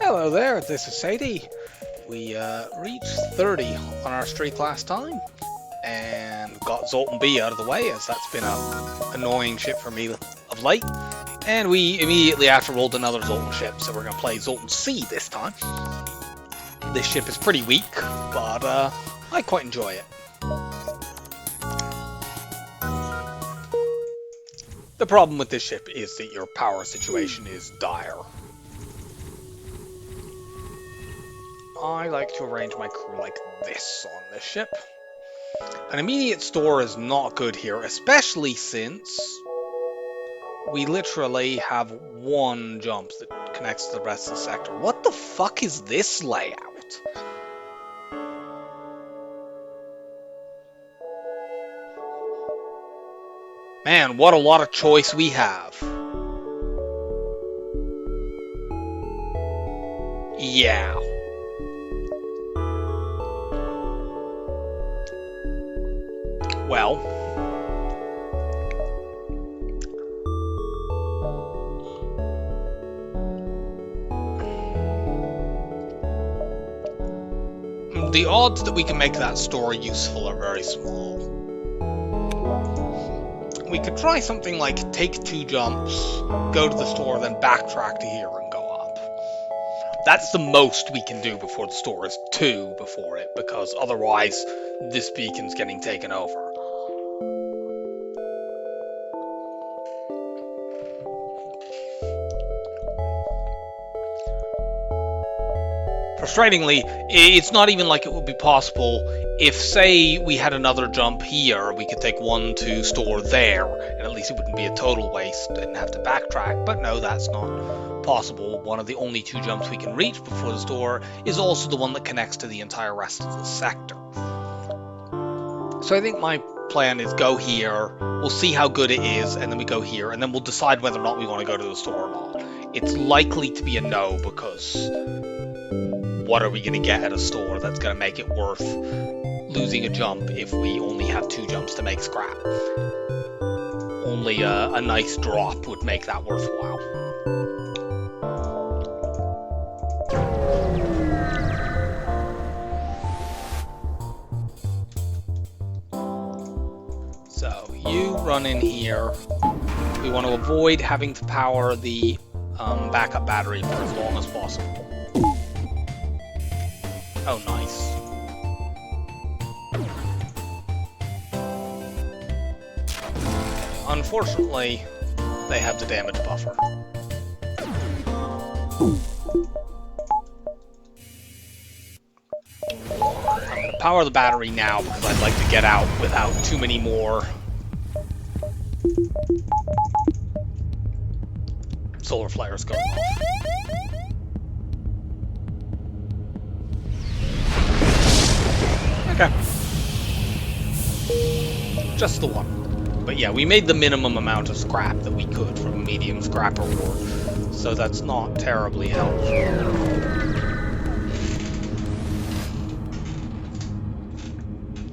Hello there, this is Sadie. We reached 30 on our streak last time, and got Zoltan B out of the way, as that's been an annoying ship for me of late. And we immediately after rolled another Zoltan ship, so we're going to play Zoltan C this time. This ship is pretty weak, but I quite enjoy it. The problem with this ship is that your power situation is dire. I like to arrange my crew like this on this ship. An immediate store is not good here, especially since we literally have one jump that connects to the rest of the sector. What the fuck is this layout? Man, what a lot of choice we have. Yeah. Well, the odds that we can make that store useful are very small. We could try something like take 2 jumps, go to the store, then backtrack to here and go up. That's the most we can do before the store is 2 before it, because otherwise this beacon's getting taken over. Frustratingly, it's not even like it would be possible if, say, we had another jump here, we could take 1 to store there, and at least it wouldn't be a total waste and have to backtrack. But no, that's not possible. One of the only 2 jumps we can reach before the store is also the one that connects to the entire rest of the sector. So I think my plan is go here, we'll see how good it is, and then we go here, and then we'll decide whether or not we want to go to the store or not. It's likely to be a no, because what are we going to get at a store that's going to make it worth losing a jump if we only have 2 jumps to make scrap? Only a nice drop would make that worthwhile. So you run in here. We want to avoid having to power the backup battery for as long as possible. Oh, nice. Unfortunately, they have the damage buffer. I'm going to power the battery now because I'd like to get out without too many more solar flares going off. Okay. Just the one. But yeah, we made the minimum amount of scrap that we could from a medium scrap reward, so that's not terribly helpful.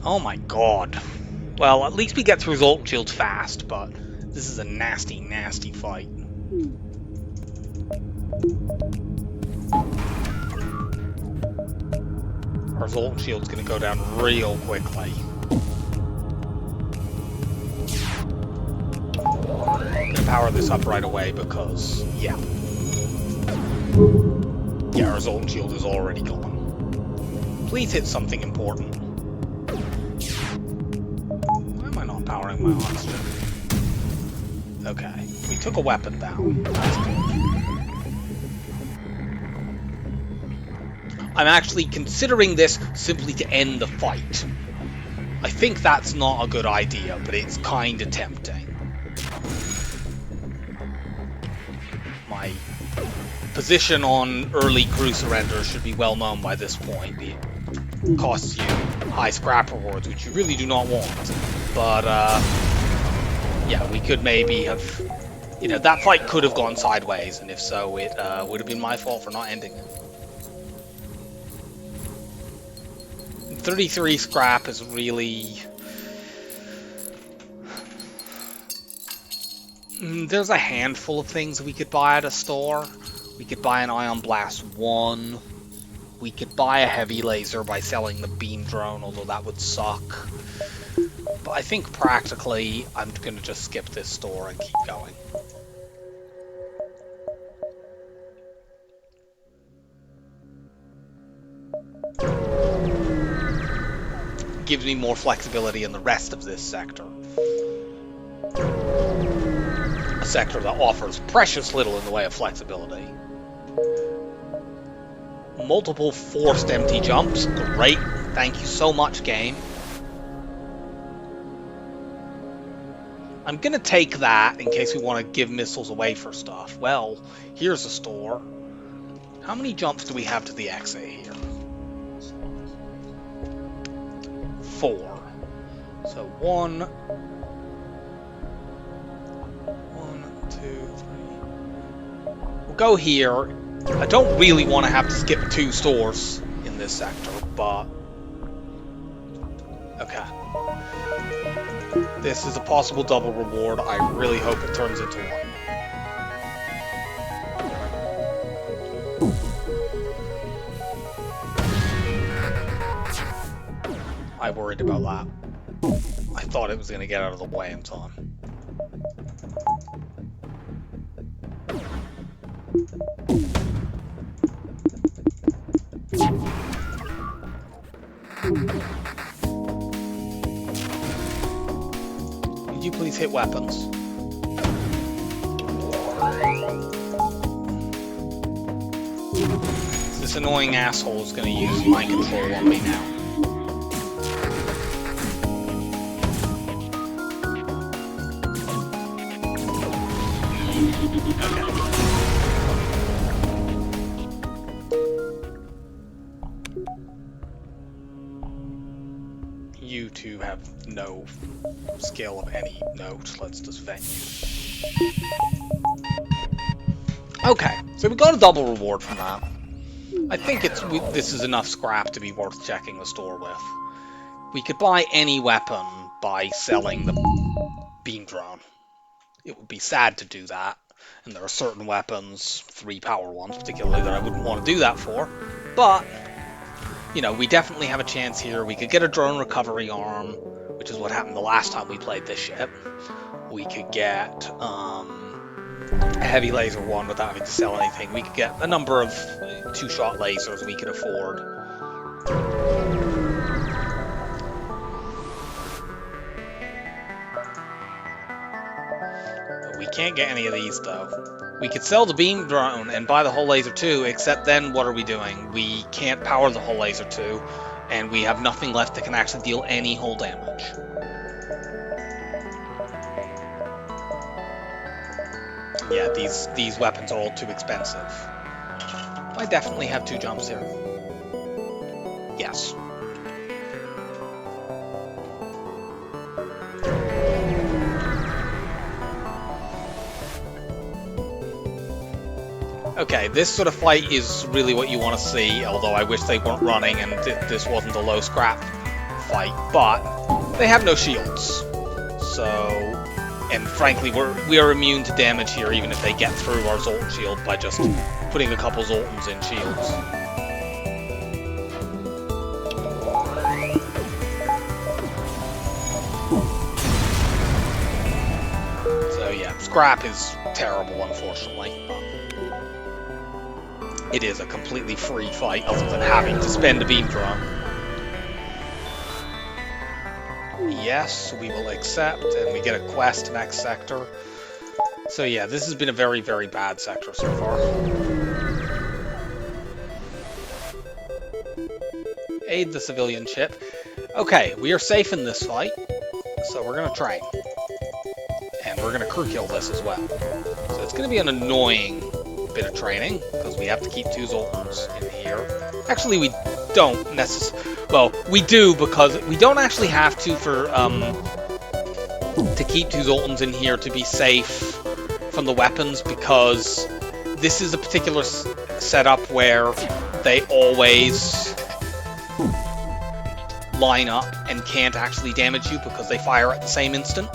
Oh my god. Well, at least we get through Zoltan Shield fast, but this is a nasty, nasty fight. Our Zoltan Shield's gonna go down real quickly. I'm gonna power this up right away because, yeah. Yeah, our Zoltan Shield is already gone. Please hit something important. Why am I not powering my oxygen? Okay, we took a weapon down. That's good. I'm actually considering this simply to end the fight. I think that's not a good idea, but it's kind of tempting. My position on early crew surrender should be well known by this point. It costs you high scrap rewards, which you really do not want. But, yeah, we could maybe have... You know, that fight could have gone sideways, and if so, it would have been my fault for not ending it. 33 scrap is really... There's a handful of things we could buy at a store. We could buy an Ion Blast 1. We could buy a heavy laser by selling the beam drone, although that would suck. But I think practically I'm going to just skip this store and keep going. Gives me more flexibility in the rest of this sector. A sector that offers precious little in the way of flexibility. Multiple forced empty jumps. Great. Thank you so much, game. I'm gonna take that in case we want to give missiles away for stuff. Well, here's a store. How many jumps do we have to the exit here? 4. So 1, 2, 3. We'll go here. I don't really want to have to skip 2 stores in this sector, but okay. This is a possible double reward. I really hope it turns into one. I worried about that. I thought it was going to get out of the way in time. Would you please hit weapons? This annoying asshole is going to use mind control on me now. You two have no skill of any note. Let's just vent you. Okay, so we got a double reward from that. I think this is enough scrap to be worth checking the store with. We could buy any weapon by selling the beam drone. It would be sad to do that, and there are certain weapons, 3 power ones particularly, that I wouldn't want to do that for, but you know, we definitely have a chance here. We could get a drone recovery arm, which is what happened the last time we played this ship. We could get a heavy laser one without having to sell anything. We could get a number of 2-shot lasers we could afford. We can't get any of these, though. We could sell the beam drone and buy the hull laser too, except then what are we doing? We can't power the hull laser too, and we have nothing left that can actually deal any hull damage. Yeah, these weapons are all too expensive. I definitely have 2 jumps here. Yes. Okay, this sort of fight is really what you want to see, although I wish they weren't running and this wasn't a low scrap fight, but they have no shields. So, and frankly, we are immune to damage here, even if they get through our Zoltan shield by just putting a couple Zoltans in shields. So yeah, scrap is terrible, unfortunately. It is a completely free fight, other than having to spend a beam drone. Yes, we will accept, and we get a quest next sector. So yeah, this has been a very, very bad sector so far. Aid the civilian ship. Okay, we are safe in this fight, so we're gonna train. And we're gonna crew kill this as well. So it's gonna be an annoying bit of training, because we have to keep 2 Zoltans in here. Actually, we don't necessarily... Well, we do, because we don't actually have to to keep 2 Zoltans in here to be safe from the weapons, because this is a particular setup where they always line up and can't actually damage you because they fire at the same instant.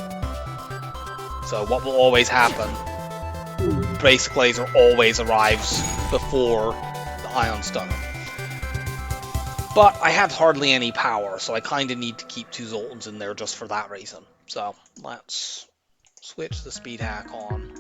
So what will always happen, basic laser always arrives before the Ion Stunner. But I have hardly any power, so I kind of need to keep 2 Zoltans in there just for that reason. So let's switch the speed hack on.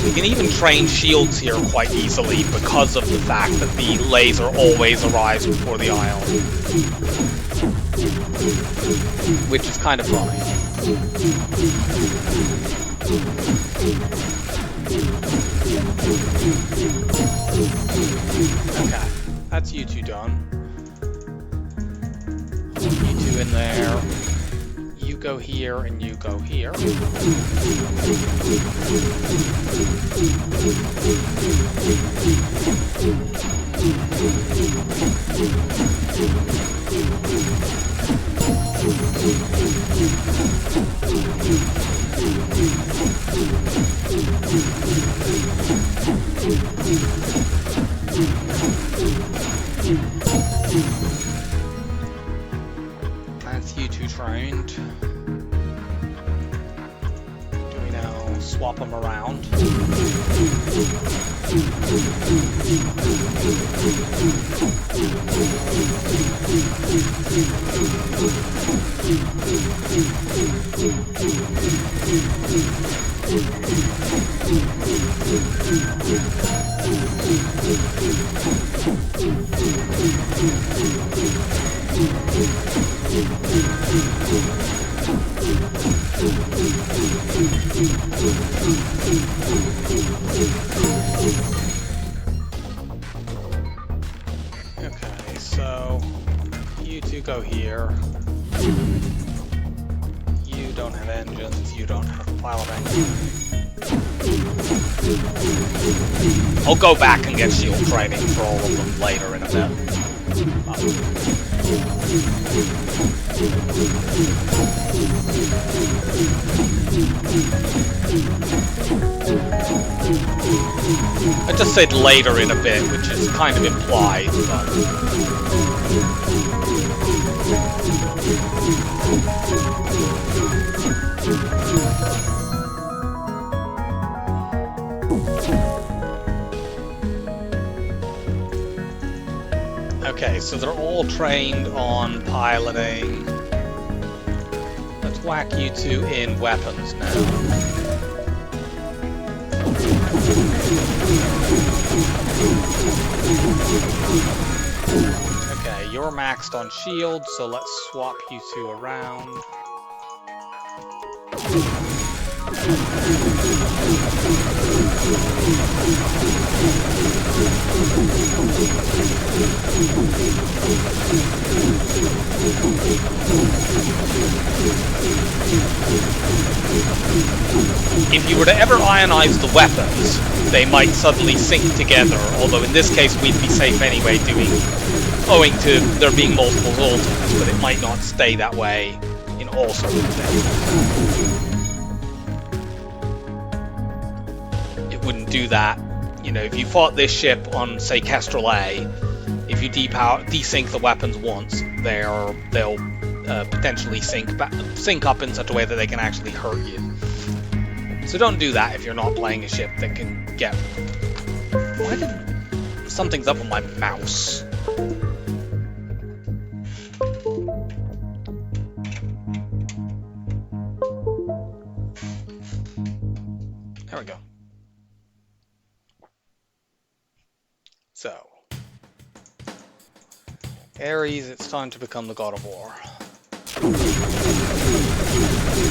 We can even train shields here quite easily because of the fact that the laser always arrives before the ion. Which is kind of funny. Okay, that's you two done. You two in there. You go here and you go here. That's you two trained. Do we now swap them around? Okay, so you two go here. You don't have engines, you don't have a pile of engines. I'll go back and get shield training for all of them later in a bit. I just said later in a bit, which is kind of implied, Okay, so they're all trained on piloting. Let's whack you two in weapons now. Okay, you're maxed on shield, so let's swap you two around. If you were to ever ionize the weapons, they might suddenly sync together, although in this case we'd be safe anyway owing to there being multiple Zoltans, but it might not stay that way in all circumstances. It wouldn't do that. You know, if you fought this ship on, say, Kestrel A, if you desync the weapons once, they'll potentially sync up in such a way that they can actually hurt you. So don't do that if you're not playing a ship that can get... Why did... Something's up with my mouse. There we go. So, Ares, it's time to become the God of War.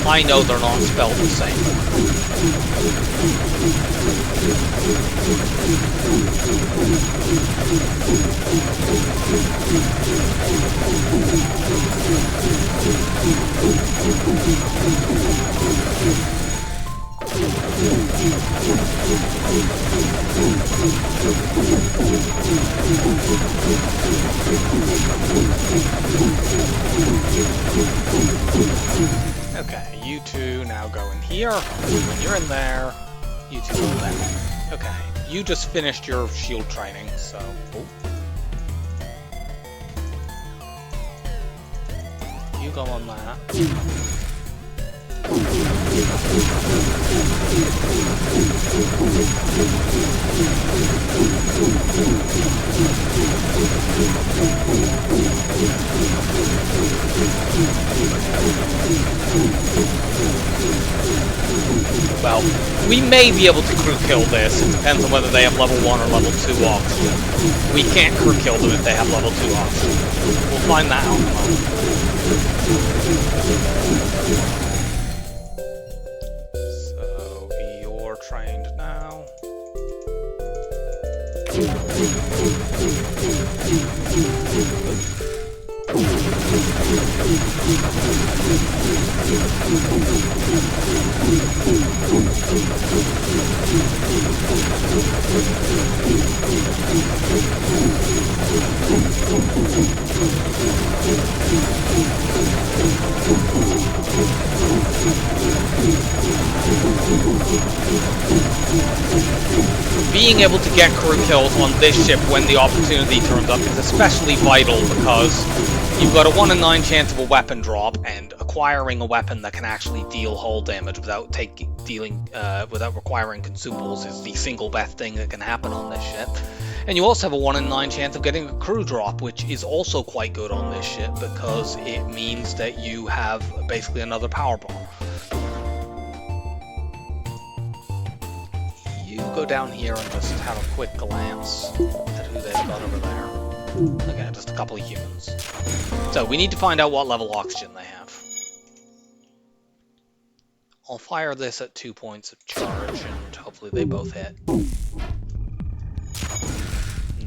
I know they're not spelled the same. Okay, you two now go in here. When you're in there, you two go there. Okay, you just finished your shield training, so... Oh. You go on that. Well, we may be able to crew kill this. It depends on whether they have level 1 or level 2 oxygen. We can't crew kill them if they have level 2 oxygen. We'll find that out in a moment. So, you're trained now. Being able to get crew kills on this ship when the opportunity turns up is especially vital because you've got a 1 in 9 chance of a weapon drop, and acquiring a weapon that can actually deal hull damage without requiring consumables is the single best thing that can happen on this ship. And you also have a 1 in 9 chance of getting a crew drop, which is also quite good on this ship because it means that you have basically another power bomb. You go down here and just have a quick glance at who they've got over there. Okay, just a couple of humans. So we need to find out what level oxygen they have. I'll fire this at 2 points of charge and hopefully they both hit.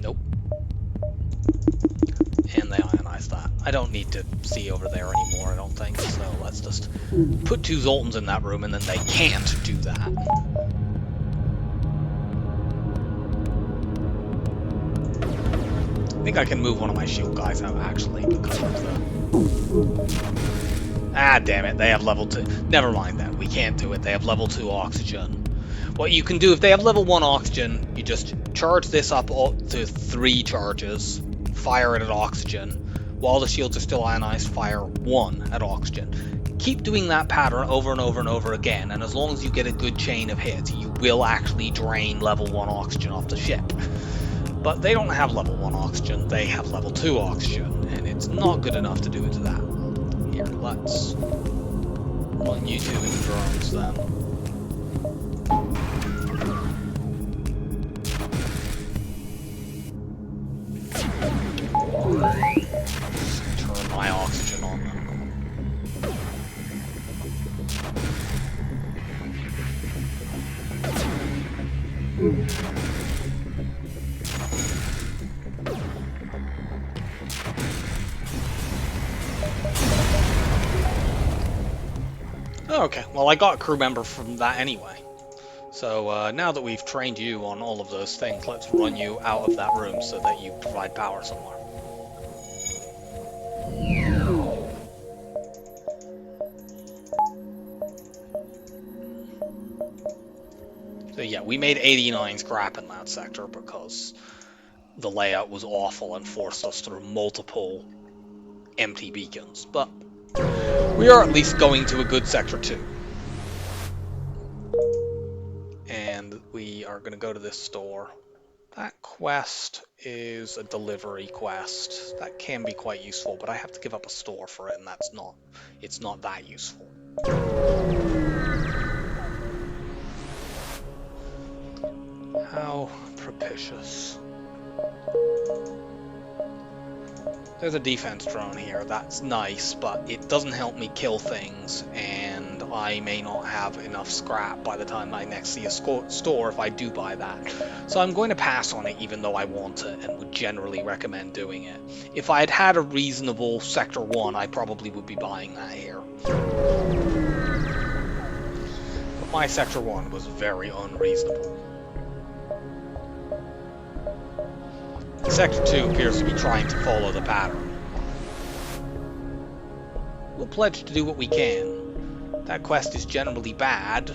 Nope. And they ionize that. I don't need to see over there anymore, I don't think, so let's just put 2 Zoltans in that room and then they can't do that. I think I can move one of my shield guys out, actually, because of the... Ah, damn it, they have level 2. Never mind that, we can't do it. They have level 2 oxygen. What you can do, if they have level 1 oxygen, you just charge this up to 3 charges, fire it at oxygen. While the shields are still ionized, fire 1 at oxygen. Keep doing that pattern over and over and over again, and as long as you get a good chain of hits, you will actually drain level 1 oxygen off the ship. But they don't have level 1 oxygen, they have level 2 oxygen, and it's not good enough to do it to that. Here, let's run you 2 in drones then. Turn my oxygen on them. Okay, well I got a crew member from that anyway. So now that we've trained you on all of those things, let's run you out of that room so that you provide power somewhere. So yeah, we made 89 scrap in that sector because the layout was awful and forced us through multiple empty beacons, but we are at least going to a good sector 2. And we are going to go to this store. That quest is a delivery quest. That can be quite useful, but I have to give up a store for it, and it's not that useful. How propitious. There's a defense drone here, that's nice, but it doesn't help me kill things, and I may not have enough scrap by the time I next see a store if I do buy that. So I'm going to pass on it even though I want it, and would generally recommend doing it. If I had had a reasonable Sector 1, I probably would be buying that here. But my Sector 1 was very unreasonable. Sector 2 appears to be trying to follow the pattern. We'll pledge to do what we can. That quest is generally bad,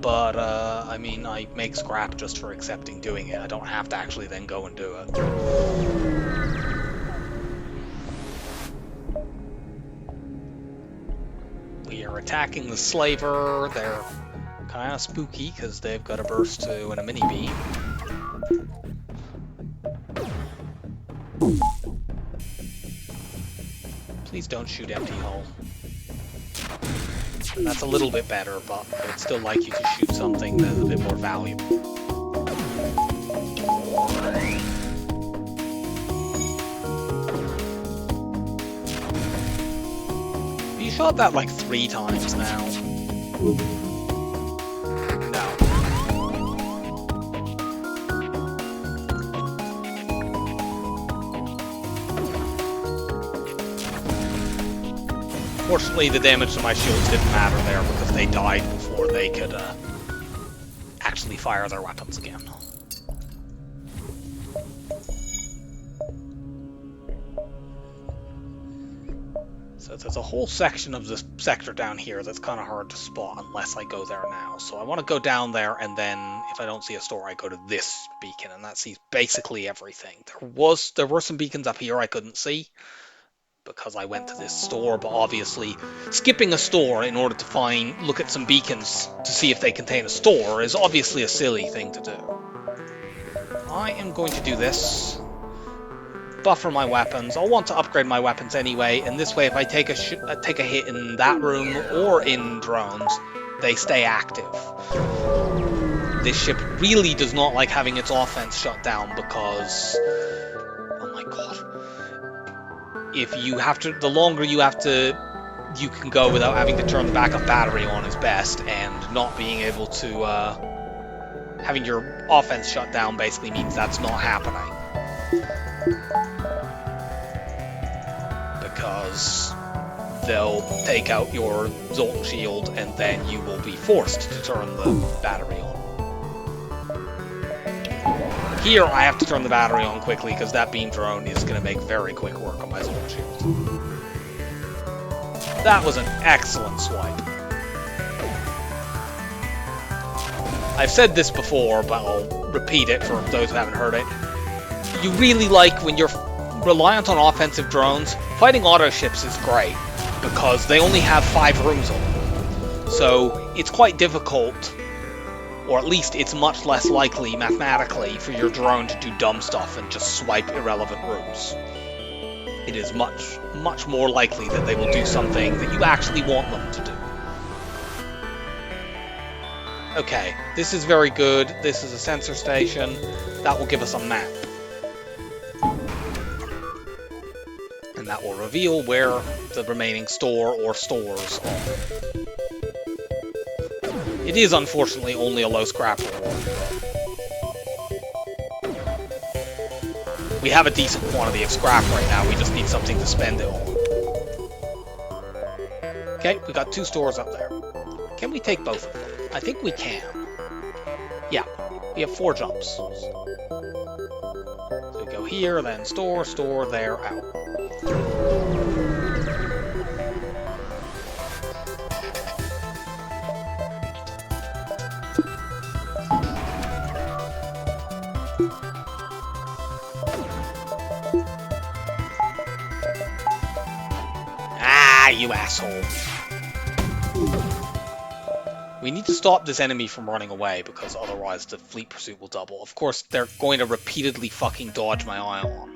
but I mean, I make scrap just for accepting doing it. I don't have to actually then go and do it. We are attacking the slaver. They're kind of spooky because they've got a burst 2 and a mini beam. Please don't shoot empty hull. And that's a little bit better, but I would still like you to shoot something that's a bit more valuable. You shot that like 3 times now. No. Fortunately, the damage to my shields didn't matter there because they died before they could actually fire their weapons again. So there's a whole section of this sector down here that's kind of hard to spot unless I go there now. So I want to go down there, and then if I don't see a store, I go to this beacon, and that sees basically everything. There were some beacons up here I couldn't see because I went to this store, but obviously skipping a store in order to look at some beacons to see if they contain a store is obviously a silly thing to do. I am going to do this. Buffer my weapons. I'll want to upgrade my weapons anyway, and this way if I take a hit in that room or in drones, they stay active. This ship really does not like having its offense shut down because, oh my god, the longer you can go without having to turn the backup battery on is best, and not being able to having your offense shut down basically means that's not happening. Because they'll take out your Zoltan shield and then you will be forced to turn the battery on. Here I have to turn the battery on quickly because that beam drone is going to make very quick work on my Zoltan shield. That was an excellent swipe. I've said this before, but I'll repeat it for those who haven't heard it. You really like when you're reliant on offensive drones, fighting auto ships is great because they only have 5 rooms on them. So it's quite difficult, or at least it's much less likely mathematically for your drone to do dumb stuff and just swipe irrelevant rooms. It is much, much more likely that they will do something that you actually want them to do. Okay, this is very good. This is a sensor station. That will give us a map. And that will reveal where the remaining store or stores are. It is unfortunately only a low scrap reward. We have a decent quantity of scrap right now, we just need something to spend it on. Okay, we got 2 stores up there. Can we take both of them? I think we can. Yeah, we have 4 jumps. So we go here, then store, store, there, out. Ah, you asshole. We need to stop this enemy from running away because otherwise the fleet pursuit will double. Of course, they're going to repeatedly fucking dodge my ion.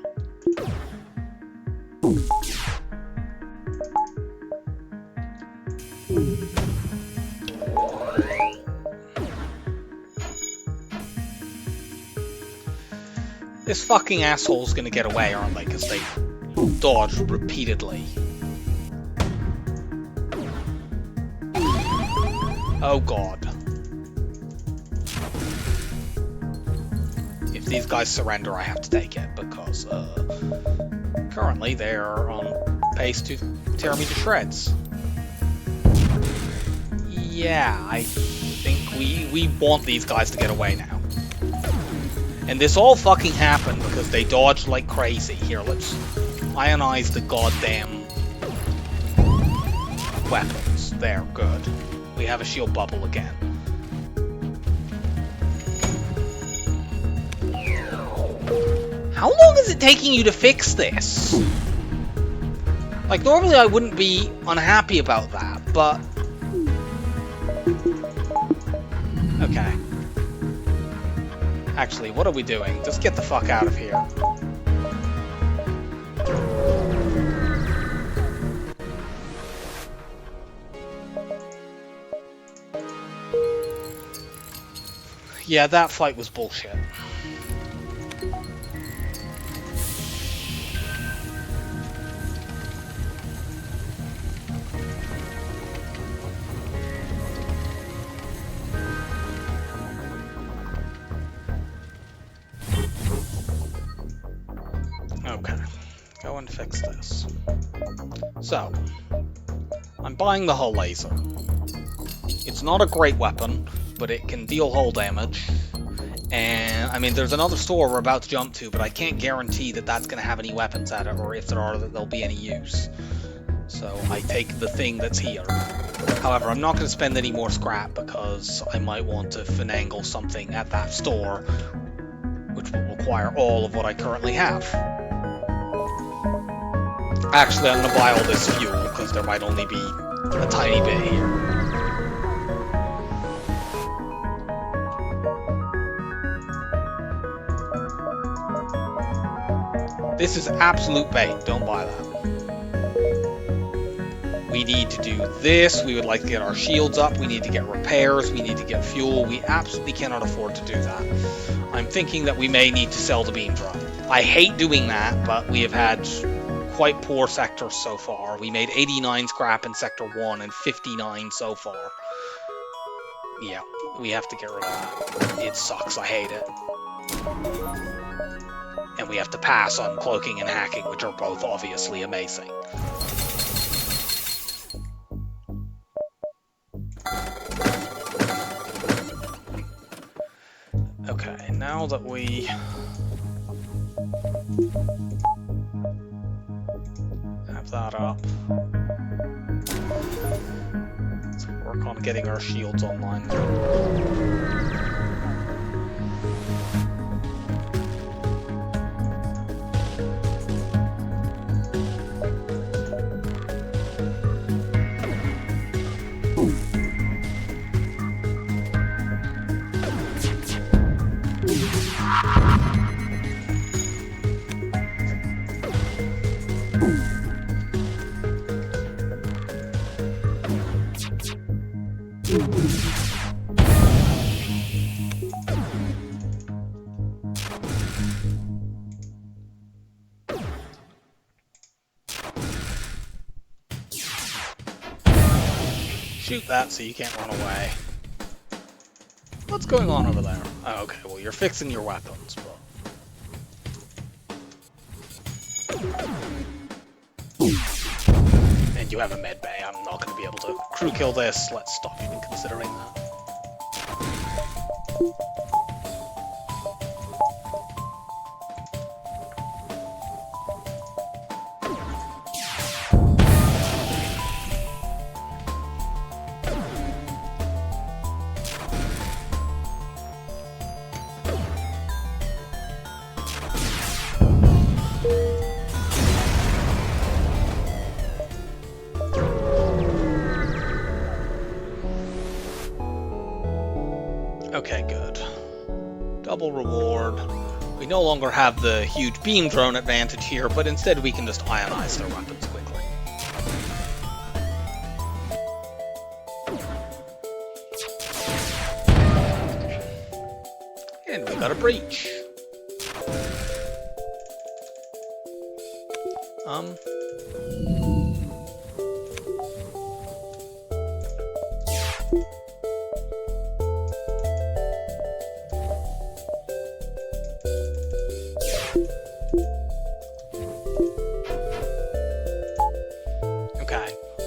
This fucking asshole's gonna get away, aren't they? Because they dodge repeatedly. Oh god. If these guys surrender, I have to take it, because currently they're on pace to tear me to shreds. Yeah, I think we want these guys to get away now. And this all fucking happened because they dodged like crazy. Here, let's ionize the goddamn weapons. There, good. We have a shield bubble again. How long is it taking you to fix this? Like, normally I wouldn't be unhappy about that, but... Okay. Actually, what are we doing? Just get the fuck out of here. Yeah, that fight was bullshit. Okay, go and fix this. So, I'm buying the hull laser. It's not a great weapon, but it can deal hull damage. And, I mean, there's another store we're about to jump to, but I can't guarantee that that's going to have any weapons at it, or if there are, that there'll be any use. So, I take the thing that's here. However, I'm not going to spend any more scrap, because I might want to finagle something at that store, which will require all of what I currently have. Actually, I'm going to buy all this fuel, because there might only be a tiny bit here. This is absolute bait, don't buy that. We need to do this, we would like to get our shields up, we need to get repairs, we need to get fuel, we absolutely cannot afford to do that. I'm thinking that we may need to sell the beam drone. I hate doing that, but we have had quite poor sectors so far. We made 89 scrap in Sector 1 and 59 so far. Yeah, we have to get rid of that. It sucks, I hate it. And we have to pass on cloaking and hacking, which are both obviously amazing. Okay, now that we have that up, let's work on getting our shields online. Shoot that so you can't run away. What's going on over there? Oh, okay, well you're fixing your weapons, but... And you have a med bay. I'm not going to be able to crew kill this. Let's stop even considering that. Okay, good. Double reward. We no longer have the huge beam drone advantage here, but instead we can just ionize their weapons quickly. And we got a breach.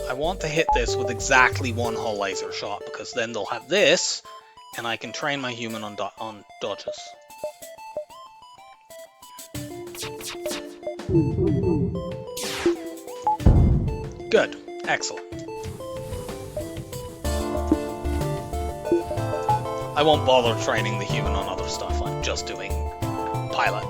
I want to hit this with exactly one hull laser shot, because then they'll have this, and I can train my human on dodges. Good. Excellent. I won't bother training the human on other stuff, I'm just doing pilot.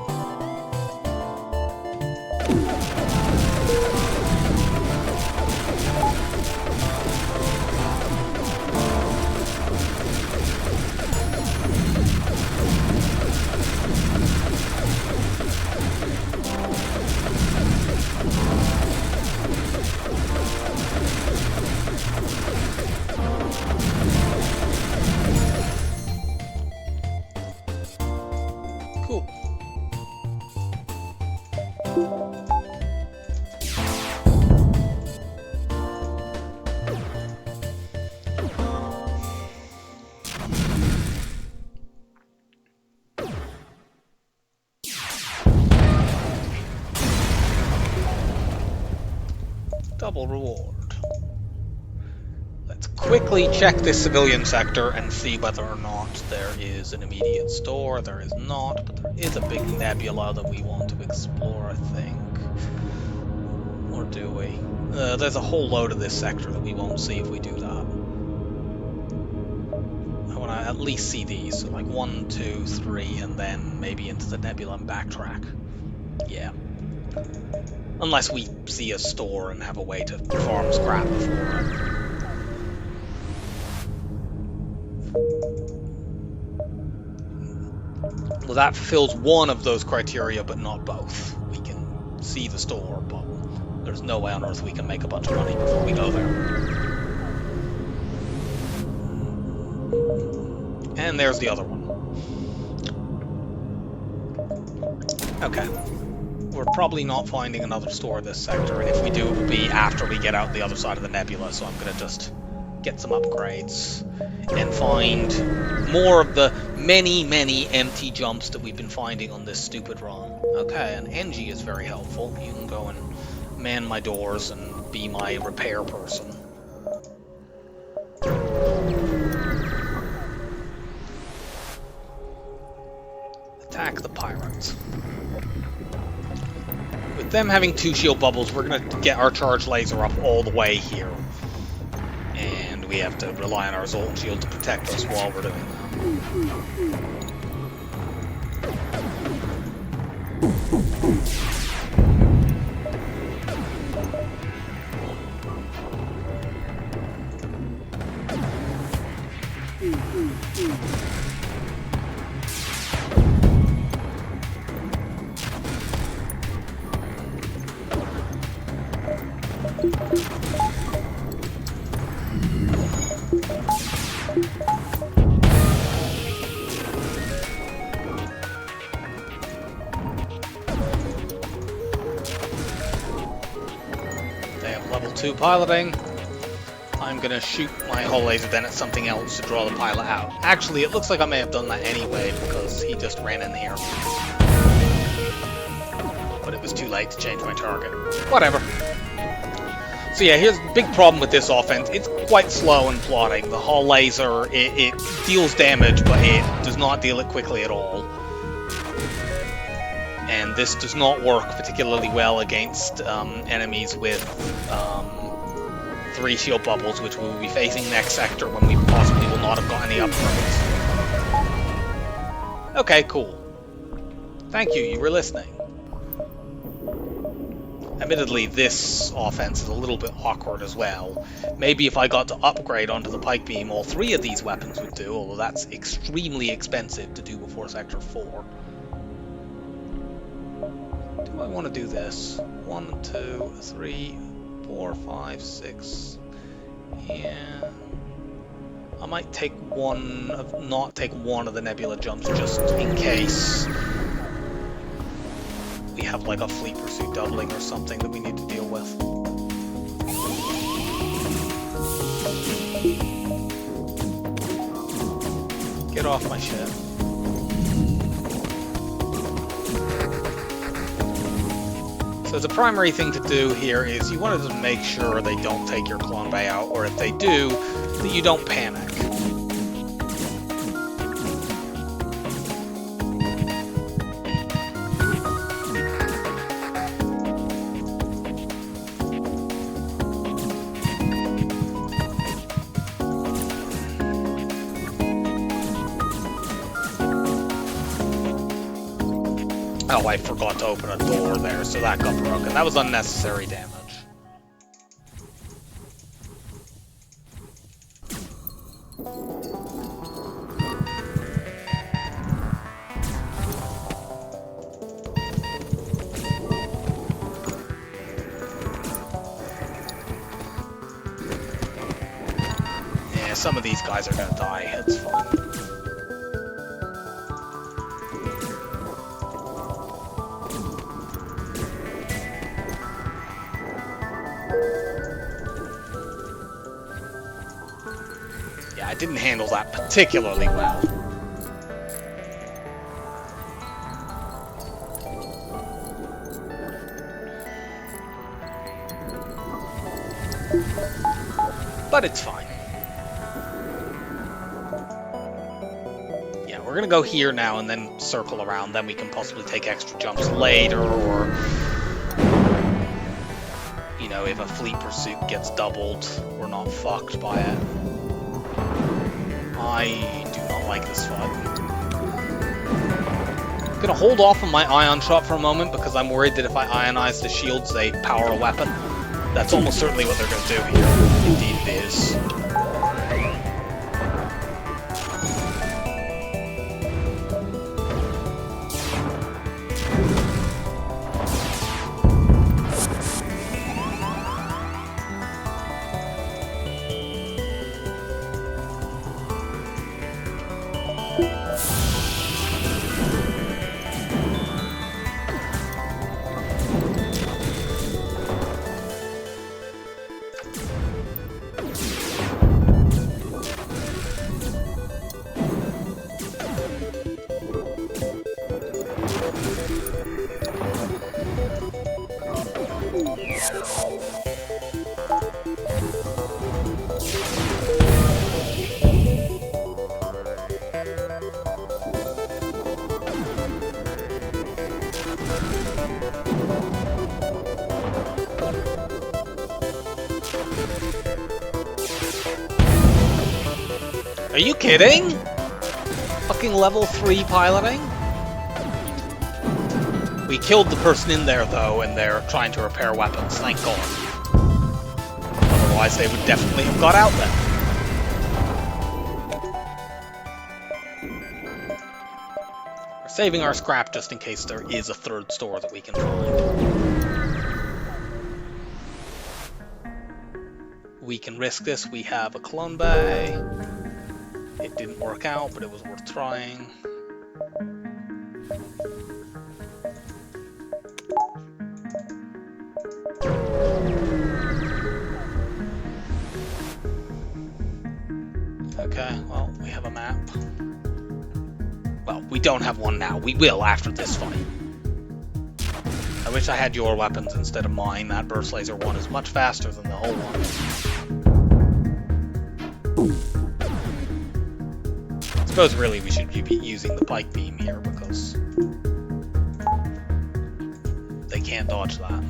Cool. Double reward. Let's quickly check this civilian sector and see whether or not there is an immediate store. There is not, but there is a big nebula that we want to explore, I think. Or do we? There's a whole load of this sector that we won't see if we do that. I want to at least see these. So like 1, 2, 3, and then maybe into the nebula and backtrack. Yeah. Unless we see a store and have a way to farm scrap before. Well, that fulfills one of those criteria, but not both. We can see the store, but there's no way on earth we can make a bunch of money before we go there. And there's the other one. Okay. We're probably not finding another store in this sector, and if we do, it will be after we get out the other side of the nebula, so I'm going to just get some upgrades and find more of the many, many empty jumps that we've been finding on this stupid run. Okay, an NG is very helpful. You can go and man my doors and be my repair person. Attack the pirates. With them having 2 shield bubbles, we're going to get our charge laser up all the way here. And we have to rely on our Zoltan shield to protect us while we're doing They have level 2 piloting. I'm gonna shoot my hull laser then at something else to draw the pilot out. Actually, it looks like I may have done that anyway because he just ran in here. But it was too late to change my target. Whatever. So yeah, here's the big problem with this offense. It's quite slow in plotting. The hull laser, it deals damage, but it does not deal it quickly at all. And this does not work particularly well against enemies with 3 shield bubbles, which we will be facing next sector when we possibly will not have got any upgrades. Okay, cool. Thank you, you were listening. Admittedly, this offense is a little bit awkward as well. Maybe if I got to upgrade onto the pike beam, all 3 of these weapons would do, although that's extremely expensive to do before Sector 4. Do I want to do this? 1, 2, 3, 4, 5, 6. Yeah. I might take not take one of the nebula jumps just in case we have like a fleet pursuit doubling or something that we need to deal with. Get off my ship. So the primary thing to do here is you want to make sure they don't take your clone bay out, or if they do, that you don't panic. Oh, I forgot to open a door there, so that got broken. That was unnecessary damage. Yeah, some of these guys are gonna die. It's fine. I didn't handle that particularly well. But it's fine. Yeah, we're gonna go here now and then circle around, then we can possibly take extra jumps later, or... you know, if a fleet pursuit gets doubled, we're not fucked by it. I do not like this fight. I'm gonna hold off on my ion shot for a moment because I'm worried that if I ionize the shields, they power a weapon. That's almost certainly what they're gonna do here. Indeed it is. Are you kidding? Fucking level 3 piloting? We killed the person in there though, and they're trying to repair weapons, thank God. Otherwise they would definitely have got out then. We're saving our scrap just in case there is a third store that we can find. We can risk this, we have a clone bay. It didn't work out, but it was worth trying. Okay, well, we have a map. Well, we don't have one now. We will after this fight. I wish I had your weapons instead of mine. That burst laser one is much faster than the whole one. I suppose really we should be using the pike beam here because they can't dodge that.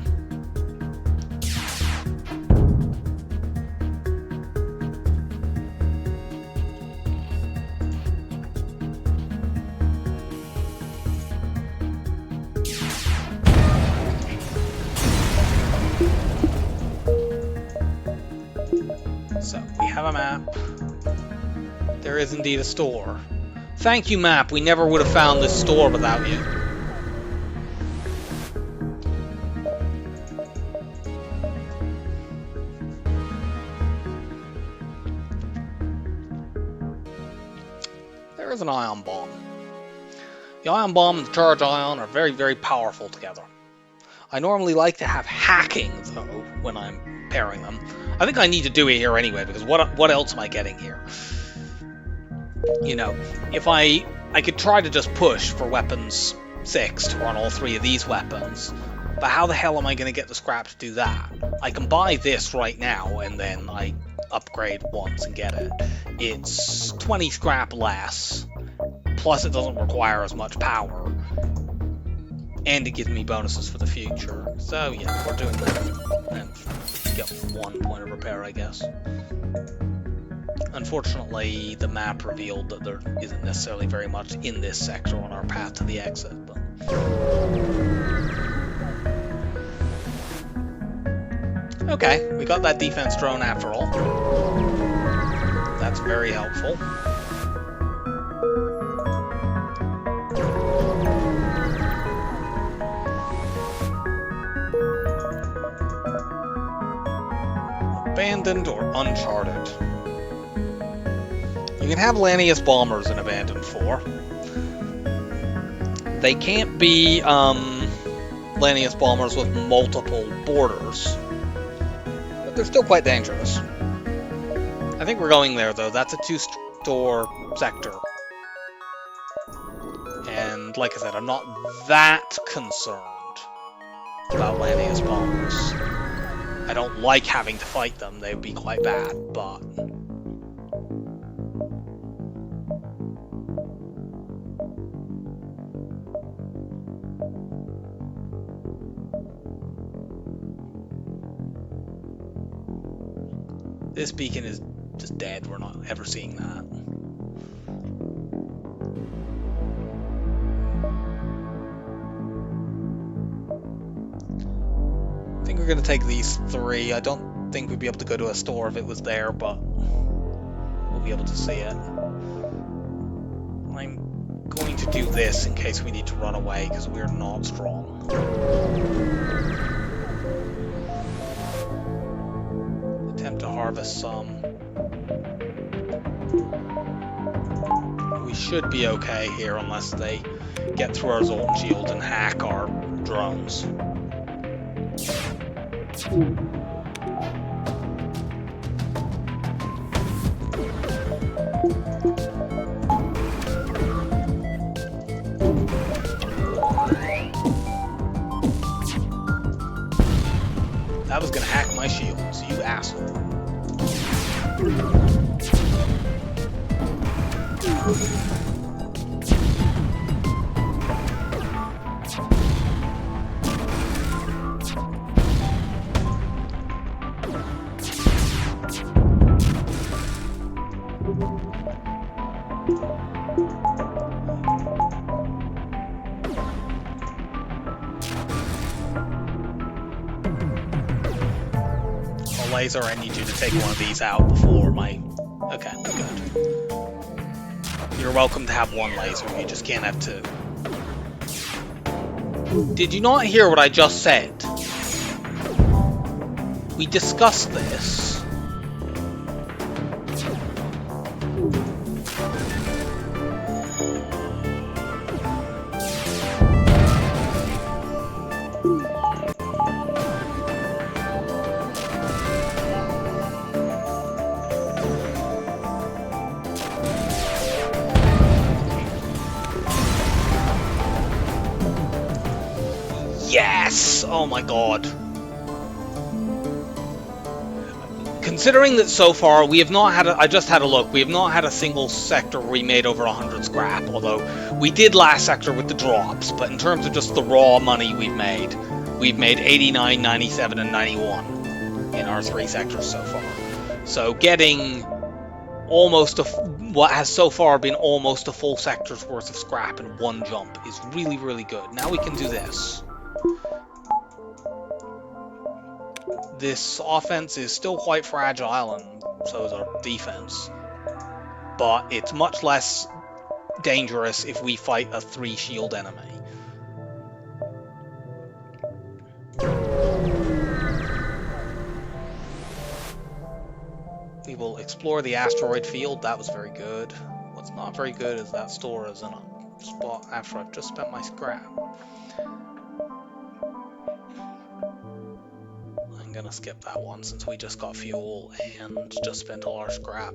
So, we have a map. There is indeed a store. Thank you, map. We never would have found this store without you. There is an ion bomb. The ion bomb and the charge ion are very, very powerful together. I normally like to have hacking, though, when I'm pairing them. I think I need to do it here anyway, because what else am I getting here? You know, if I could try to just push for weapons 6 to run all 3 of these weapons, but how the hell am I going to get the scrap to do that? I can buy this right now, and then I upgrade once and get it. It's 20 scrap less, plus it doesn't require as much power, and it gives me bonuses for the future. So yeah, we're doing that, and get 1 point of repair, I guess. Unfortunately, the map revealed that there isn't necessarily very much in this sector on our path to the exit, but Okay, we got that defense drone after all. That's very helpful. Abandoned or uncharted. You can have Lanius bombers in Abandoned 4. They can't be Lanius bombers with multiple borders, but they're still quite dangerous. I think we're going there though. That's a 2-store sector. And like I said, I'm not that concerned about Lanius bombers. I don't like having to fight them, they would be quite bad, but... This beacon is just dead, we're not ever seeing that. I think we're going to take these 3. I don't think we'd be able to go to a store if it was there, but we'll be able to see it. I'm going to do this in case we need to run away, because we're not strong. Attempt to harvest some. We should be okay here, unless they get through our Zoltan shield and hack our drones. That was gonna hack my shields, you asshole. Laser, I need you to take one of these out before my... Okay, good. You're welcome to have one laser, you just can't have 2. Did you not hear what I just said? We discussed this. Yes! Oh my god. Considering that so far we have not had I just had a look, we have not had a single sector where we made over 100 scrap, although we did last sector with the drops, but in terms of just the raw money we've made 89, 97, and 91 in our 3 sectors so far. So getting almost what has so far been almost a full sector's worth of scrap in one jump is really, really good. Now we can do this. This offense is still quite fragile, and so is our defense. But it's much less dangerous if we fight a 3-shield enemy. We will explore the asteroid field. That was very good. What's not very good is that store is in a spot after I've just spent my scrap. I'm gonna skip that one since we just got fuel and just spent all our scrap.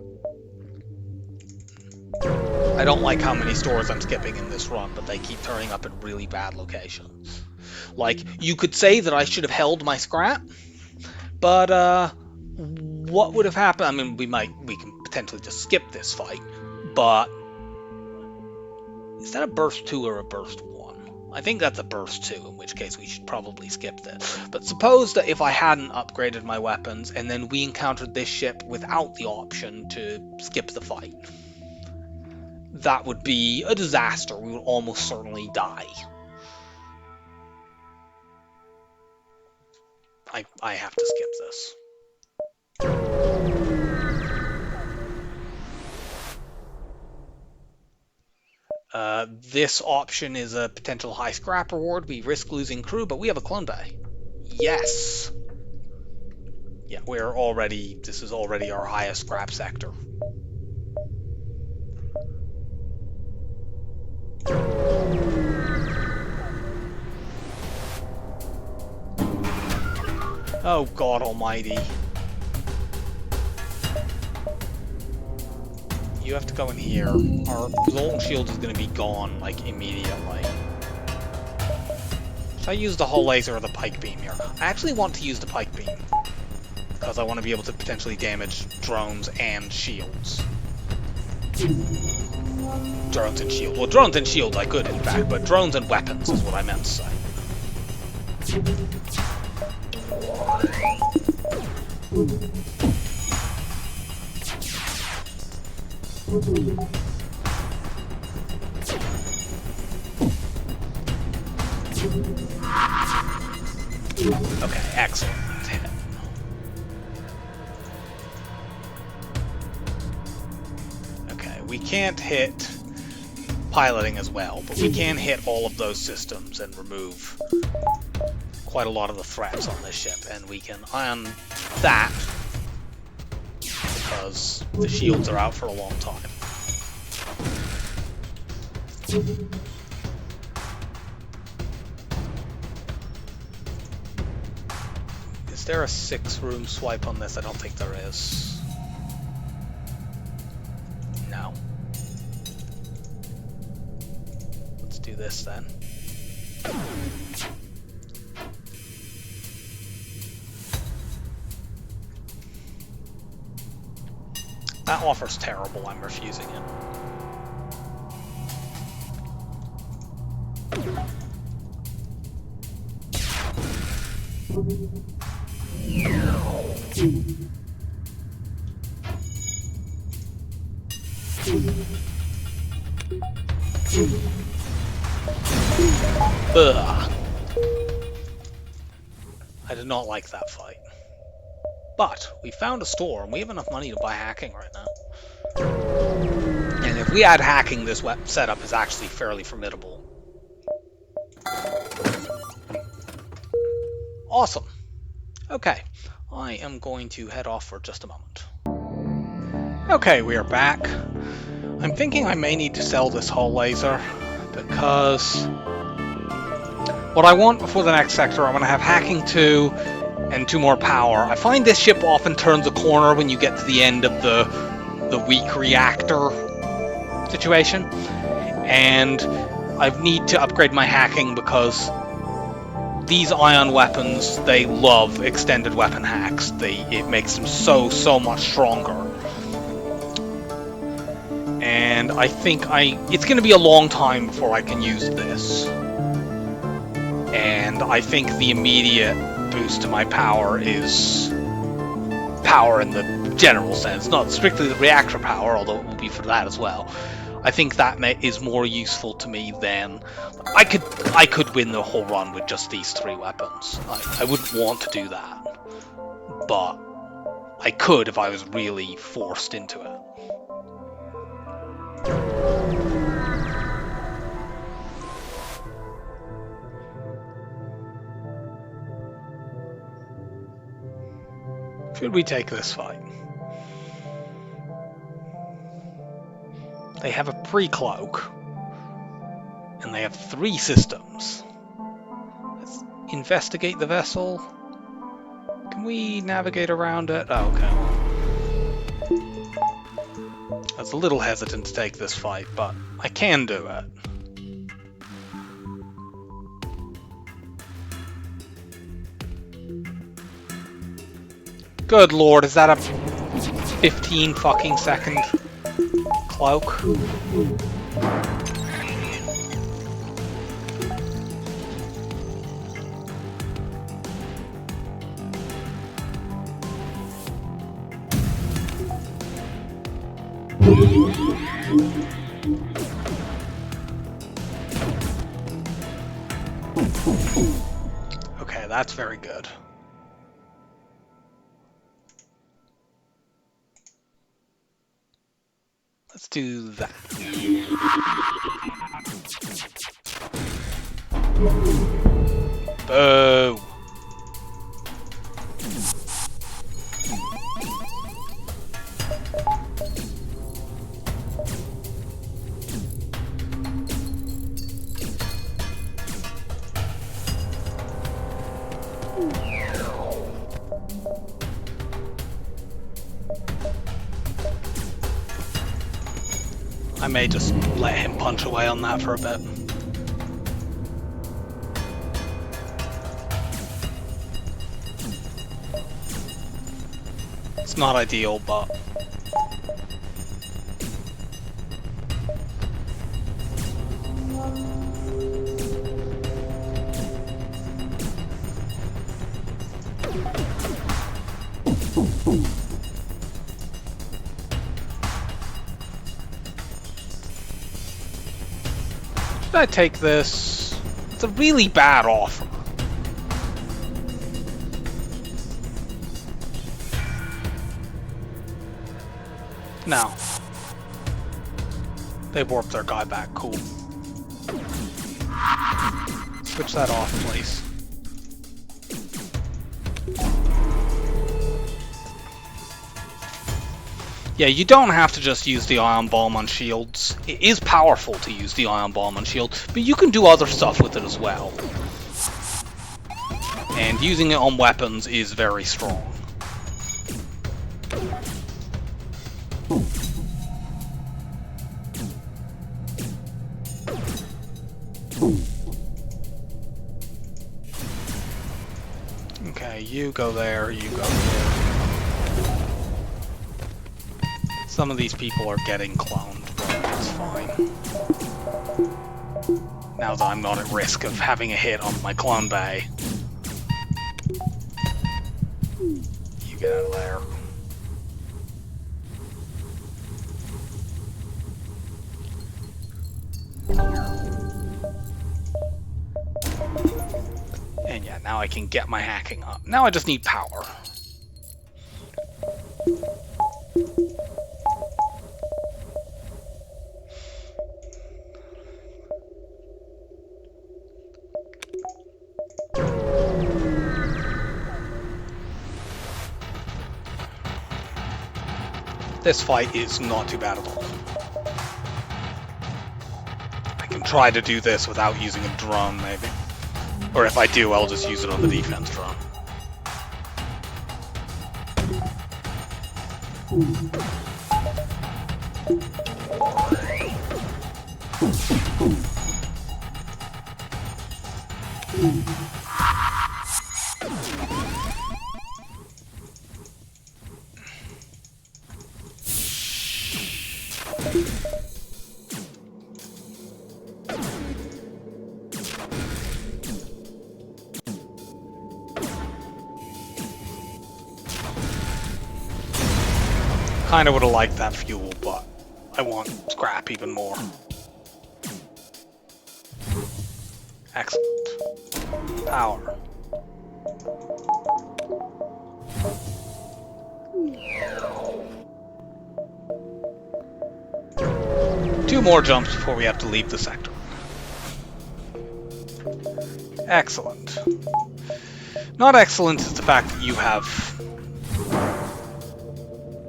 I don't like how many stores I'm skipping in this run, but they keep turning up in really bad locations. Like, you could say that I should have held my scrap, but what would have happened? I mean, we can potentially just skip this fight, but is that a burst 2 or a burst 1? I think that's a burst 2, in which case we should probably skip this. But suppose that if I hadn't upgraded my weapons and then we encountered this ship without the option to skip the fight, that would be a disaster. We would almost certainly die. I have to skip this. This option is a potential high scrap reward. We risk losing crew, but we have a clone bay. Yes. Yeah, this is already our highest scrap sector. Oh God almighty. You have to go in here. Our Zoltan shield is going to be gone, like, immediately. Should I use the hull laser or the pike beam here? I actually want to use the pike beam, because I want to be able to potentially damage drones and shields. Drones and shields. Well, drones and shields I could, in fact, but drones and weapons is what I meant to say. Okay, excellent. Okay, we can't hit piloting as well, but we can hit all of those systems and remove quite a lot of the threats on this ship, and we can iron that because the shields are out for a long time. Is there a 6-room swipe on this? I don't think there is. No. Let's do this then. That offer's terrible, I'm refusing it. Ugh. I did not like that fight. But we found a store, and we have enough money to buy hacking right now. And if we add hacking, this setup is actually fairly formidable. Awesome. Okay, I am going to head off for just a moment. Okay, we are back. I'm thinking I may need to sell this hull laser, because what I want before the next sector, I want to have hacking 2 and 2 more power. I find this ship often turns a corner when you get to the end of the weak reactor situation, and I need to upgrade my hacking because these ion weapons, they love extended weapon hacks. It makes them so much stronger. And I think it's going to be a long time before I can use this. And I think the immediate boost to my power is power in the general sense, not strictly the reactor power, although it will be for that as well. I think that is more useful to me than I could win the whole run with just these 3 weapons. I wouldn't want to do that, but I could if I was really forced into it. Should we take this fight? They have a pre-cloak, and they have 3 systems. Let's investigate the vessel. Can we navigate around it? Oh, okay. I was a little hesitant to take this fight, but I can do it. Good lord, is that a 15 fucking second cloak? Okay, that's very good. Let's do that. Boo! I may just let him punch away on that for a bit. It's not ideal, but... Should I take this? It's a really bad offer. No. They warped their guy back. Cool. Switch that off, please. Yeah, you don't have to just use the Ion Bomb on shields. It is powerful to use the Ion Bomb on shield, but you can do other stuff with it as well. And using it on weapons is very strong. Okay, you go there, you go there. Some of these people are getting cloned, but it's fine. Now that I'm not at risk of having a hit on my clone bay. You get out of there. And yeah, now I can get my hacking up. Now I just need power. This fight is not too bad at all. I can try to do this without using a drone, maybe. Or if I do, I'll just use it on the defense drone. Kinda would've liked that fuel, but I want scrap even more. Excellent. Power. Two more jumps before we have to leave the sector. Excellent. Not excellent is the fact that you have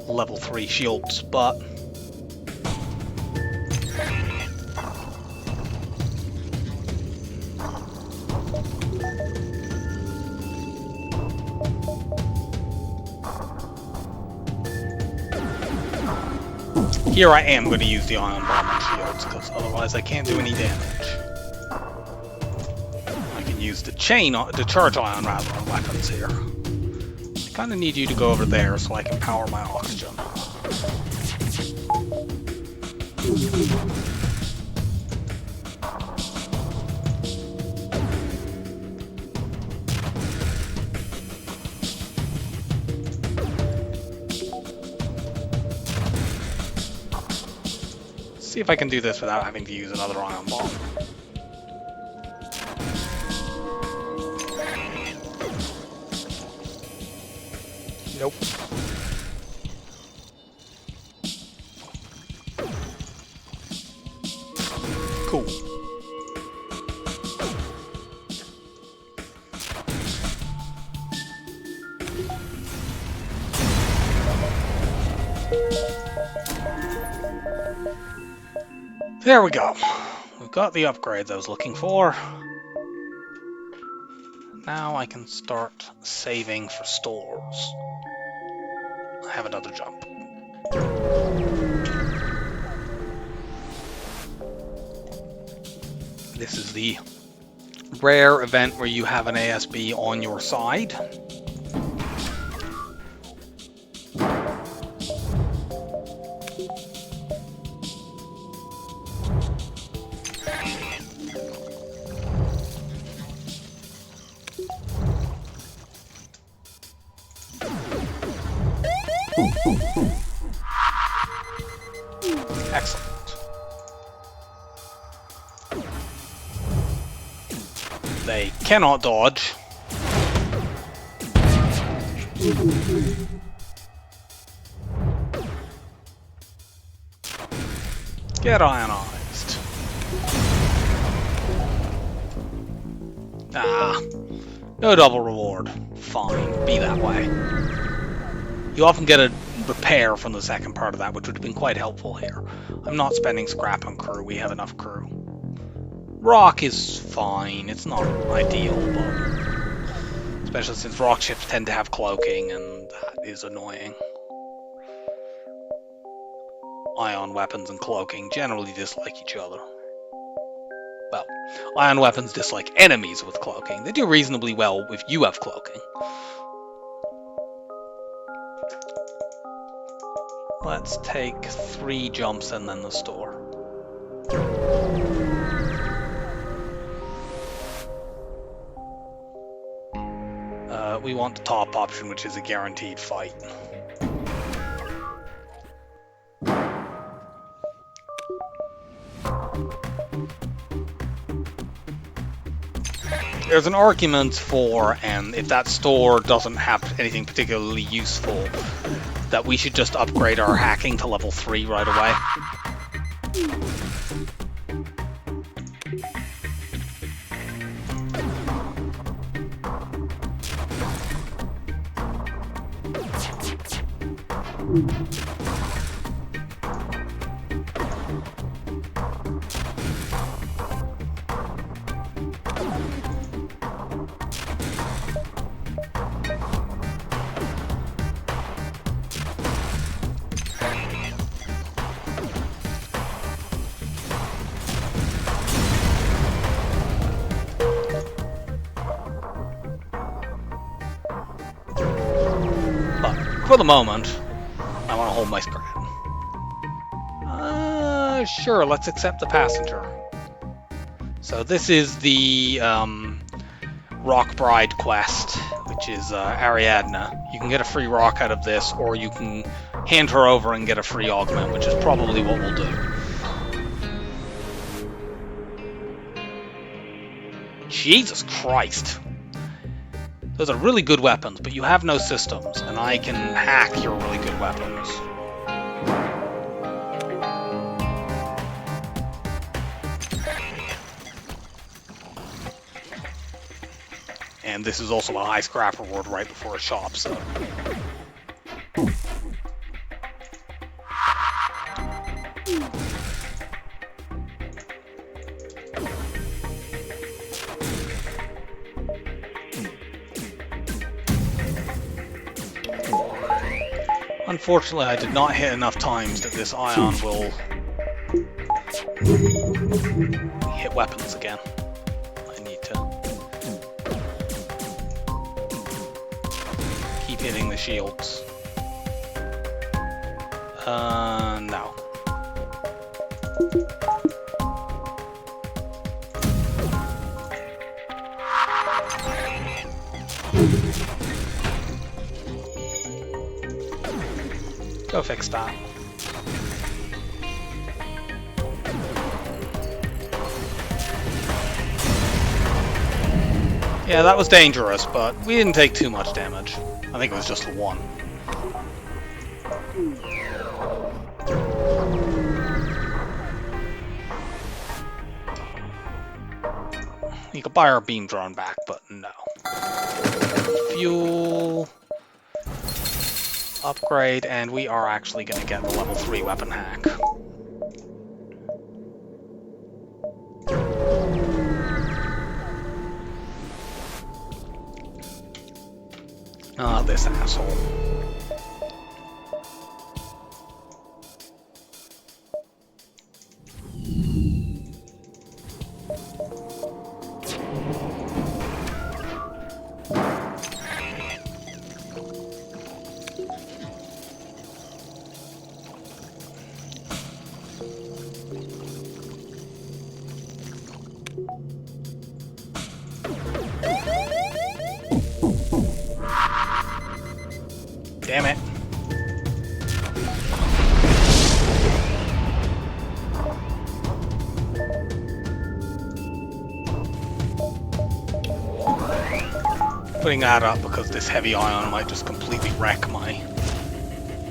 level 3 shields, but here I am going to use the Ion Bomb on shields, because otherwise I can't do any damage. I can use the Charge Ion rather on weapons here. I kind of need you to go over there so I can power my oxygen. See if I can do this without having to use another Ion Bomb. Nope. There we go. We've got the upgrades I was looking for. Now I can start saving for stores. I have another jump. This is the rare event where you have an ASB on your side. Excellent. They cannot dodge. Get ionized. Ah, no double reward. Fine, be that way. You often get a repair from the second part of that, which would have been quite helpful here. I'm not spending scrap on crew, we have enough crew. Rock is fine, it's not ideal, but especially since rock ships tend to have cloaking, and that is annoying. Ion weapons and cloaking generally dislike each other. Well, ion weapons dislike enemies with cloaking. They do reasonably well if you have cloaking. Let's take 3 jumps and then the store. We want the top option, which is a guaranteed fight. There's an argument for, and if that store doesn't have anything particularly useful, that we should just upgrade our hacking to level 3 right away. For the moment, I want to hold my scrap. Sure, let's accept the passenger. So this is the Rock Bride quest, which is Ariadne. You can get a free rock out of this, or you can hand her over and get a free augment, which is probably what we'll do. Jesus Christ. Those are really good weapons, but you have no systems, and I can hack your really good weapons. And this is also a high scrap reward right before a shop, so... Unfortunately, I did not hit enough times that this ion will hit weapons again. I need to keep hitting the shields. No. Go fix that. Yeah, that was dangerous, but we didn't take too much damage. I think it was just the one. You could buy our beam drone back, but no. Fuel... Upgrade, and we are actually going to get the level 3 weapon hack. Ah, this asshole. Damn it. Putting that up because this heavy ion might just completely wreck my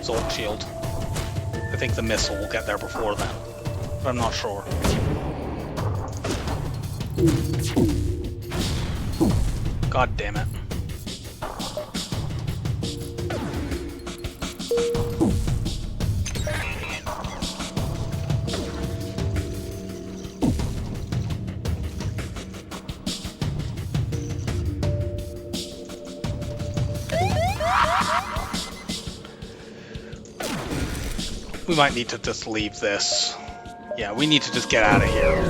Zoltan shield. I think the missile will get there before then, but I'm not sure. God damn it. We might need to just leave this. Yeah, we need to just get out of here.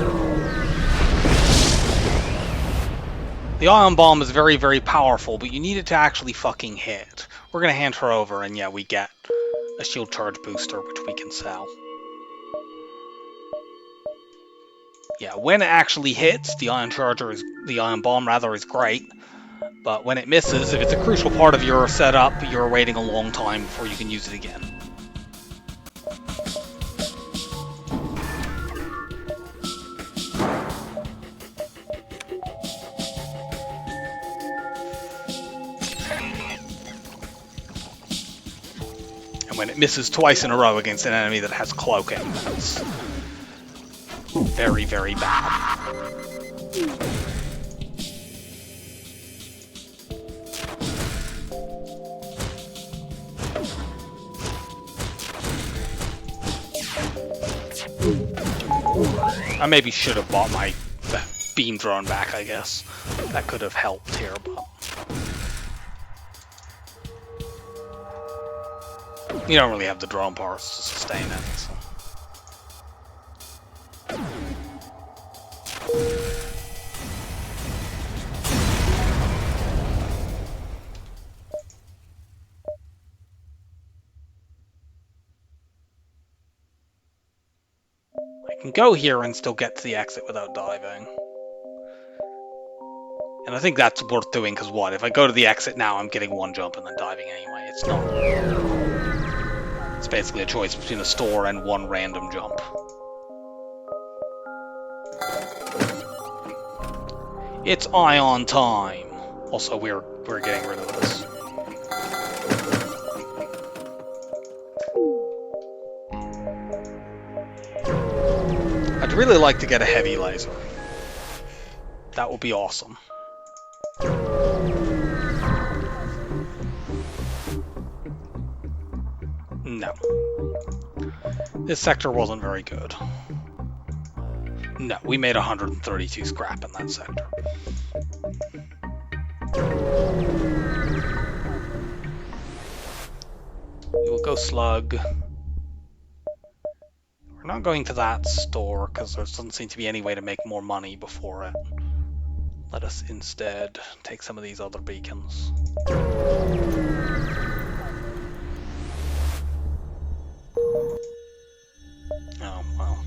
The ion bomb is very, very powerful, but you need it to actually fucking hit. We're gonna hand her over, and yeah, we get a shield charge booster, which we can sell. Yeah, when it actually hits, the ion bomb is great. But when it misses, if it's a crucial part of your setup, you're waiting a long time before you can use it again. When it misses twice in a row against an enemy that has cloaking, that's very, very bad. I maybe should have bought my beam drone back, I guess. That could have helped here, but... you don't really have the drone parts to sustain it, so. I can go here and still get to the exit without diving. And I think that's worth doing, because what? If I go to the exit now, I'm getting one jump and then diving anyway. It's not... it's basically a choice between a store and one random jump. It's ion time. Also, we're getting rid of this. I'd really like to get a heavy laser. That would be awesome. No. This sector wasn't very good. No, we made 132 scrap in that sector. We will go slug. We're not going to that store because there doesn't seem to be any way to make more money before it. Let us instead take some of these other beacons. Oh, well.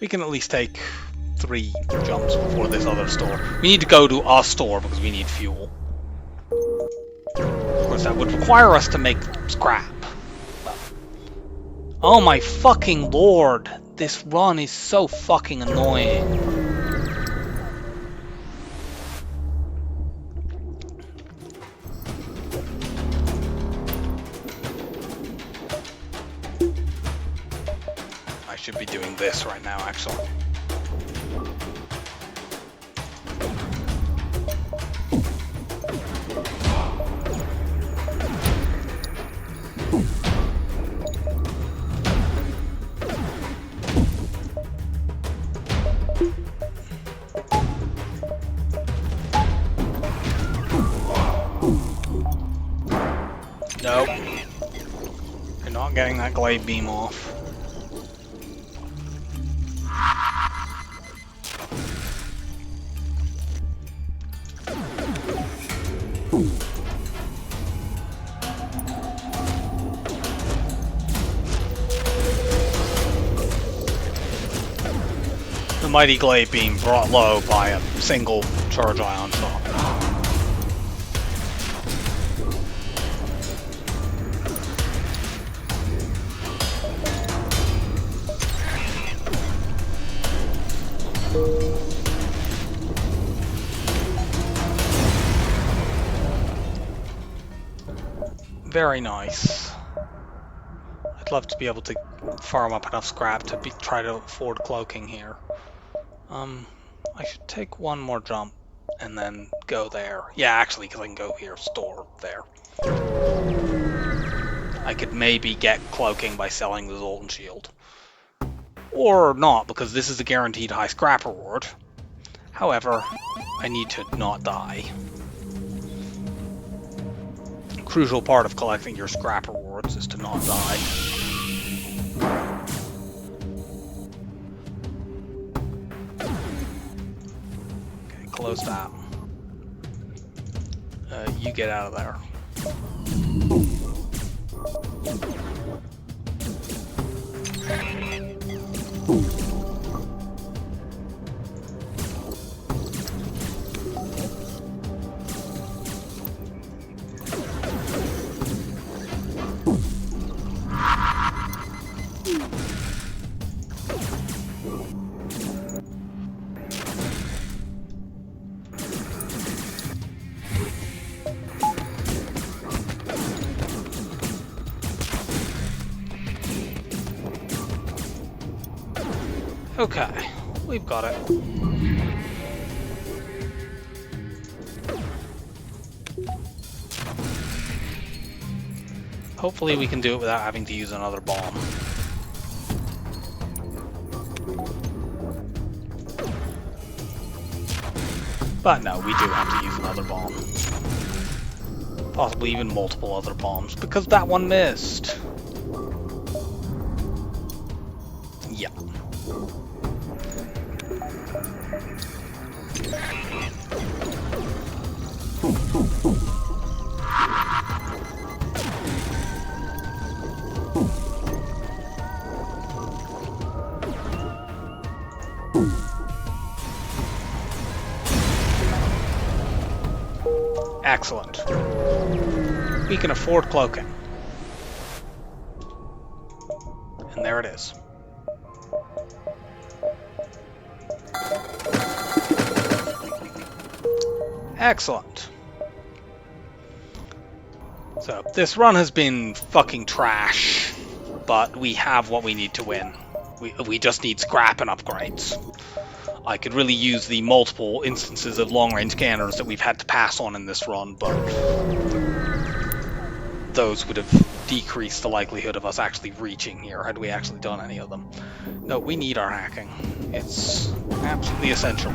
We can at least take 3 jumps before this other store. We need to go to our store because we need fuel. Of course, that would require us to make scrap. But... oh my fucking lord! This run is so fucking annoying. I should be doing this right now, actually. Nope. You're not getting that glaive beam off. The mighty glaive beam brought low by a single charge ion shot. Very nice. I'd love to be able to farm up enough scrap to try to afford cloaking here. I should take one more jump and then go there. Yeah, actually, because I can go here, store, there. I could maybe get cloaking by selling the Zoltan shield. Or not, because this is a guaranteed high scrap reward. However, I need to not die. A crucial part of collecting your scrap rewards is to not die. Okay, close that. You get out of there. Okay, we've got it. Hopefully we can do it without having to use another bomb. But no, we do have to use another bomb. Possibly even multiple other bombs, because that one missed. Yeah. Excellent. We can afford cloaking. And there it is. Excellent. So, this run has been fucking trash, but we have what we need to win. We just need scrap and upgrades. I could really use the multiple instances of long-range scanners that we've had to pass on in this run, but those would have decreased the likelihood of us actually reaching here had we actually done any of them. No, we need our hacking. It's absolutely essential.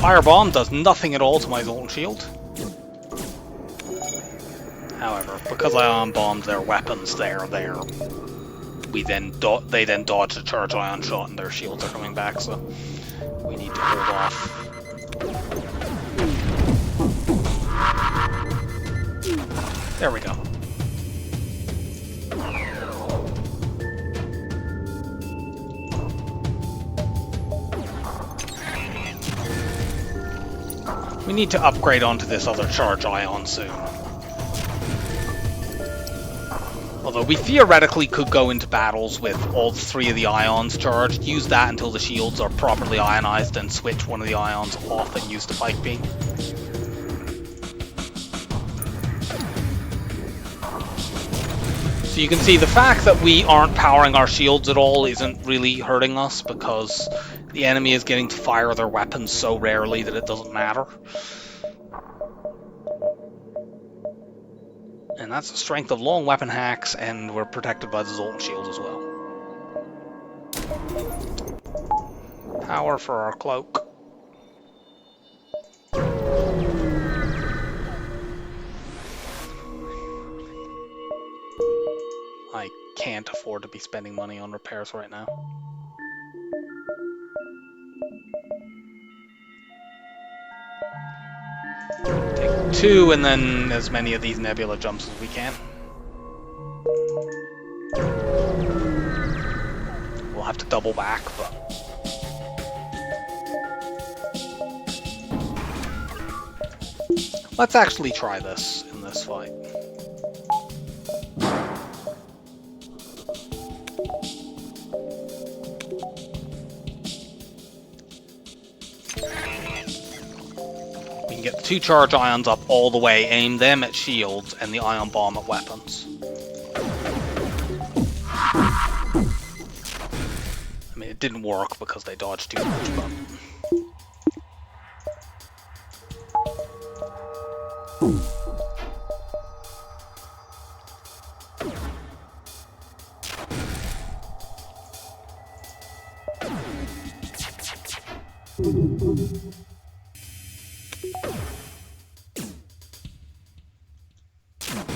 Firebomb does nothing at all to my Zoltan shield. However, because I unbombed their weapons they then dodge a charge ion shot and their shields are coming back, so we need to hold off. There we go. We need to upgrade onto this other charge ion soon. Although we theoretically could go into battles with all three of the ions charged, use that until the shields are properly ionized, and switch one of the ions off and use the pike beam. So you can see the fact that we aren't powering our shields at all isn't really hurting us, because the enemy is getting to fire their weapons so rarely that it doesn't matter. And that's the strength of long weapon hacks, and we're protected by the Zoltan shield as well. Power for our cloak. I can't afford to be spending money on repairs right now. Take 2 and then as many of these nebula jumps as we can. We'll have to double back, but... let's actually try this in this fight. We can get the 2 charge ions up all the way, aim them at shields, and the ion bomb at weapons. I mean, it didn't work because they dodged too much, but...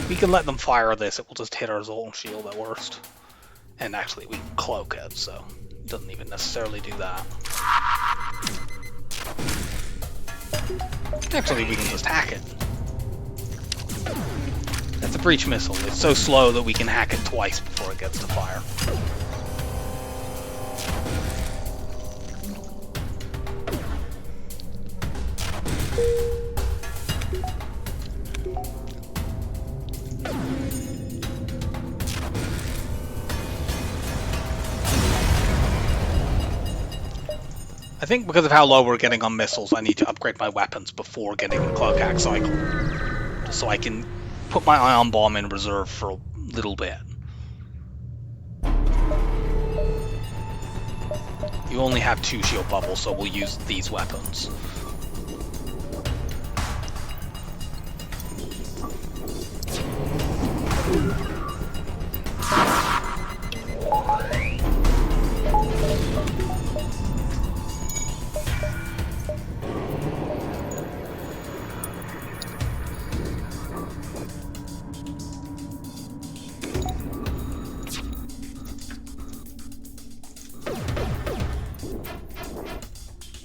we can let them fire this, it will just hit our Zoltan shield at worst. And actually we can cloak it, so it doesn't even necessarily do that. Actually we can just hack it. That's a breach missile. It's so slow that we can hack it twice before it gets to fire. I think because of how low we're getting on missiles, I need to upgrade my weapons before getting the cloak hack cycle. Just so I can put my ion bomb in reserve for a little bit. You only have 2 shield bubbles, so we'll use these weapons.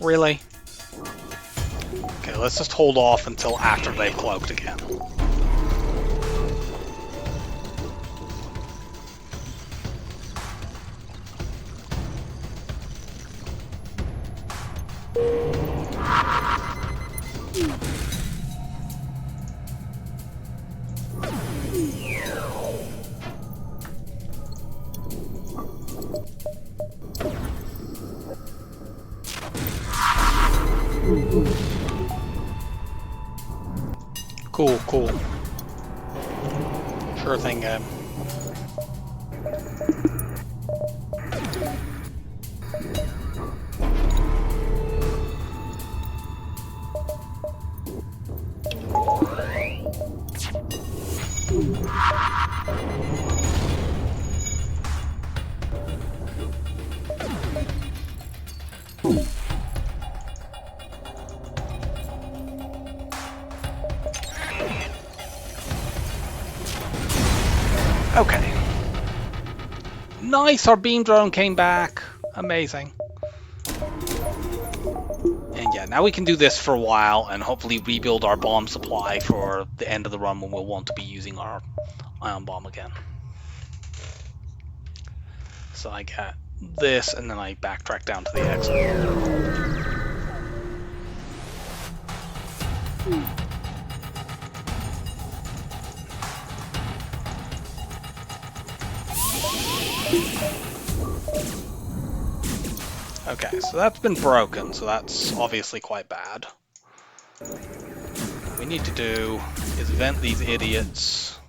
Really? Okay, let's just hold off until after they've cloaked again. Cool, cool. Sure thing, game. Okay. Nice, our beam drone came back. Amazing. And yeah, now we can do this for a while and hopefully rebuild our bomb supply for the end of the run when we'll want to be using our ion bomb again. So I got this and then I backtrack down to the exit. Okay, so that's been broken, so that's obviously quite bad. What we need to do is vent these idiots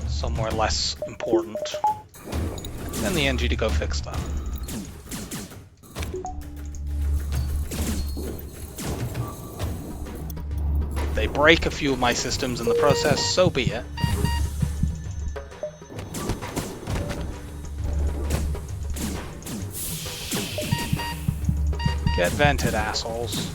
somewhere less important. Send the NG to go fix that. They break a few of my systems in the process, so be it. Get vented, assholes.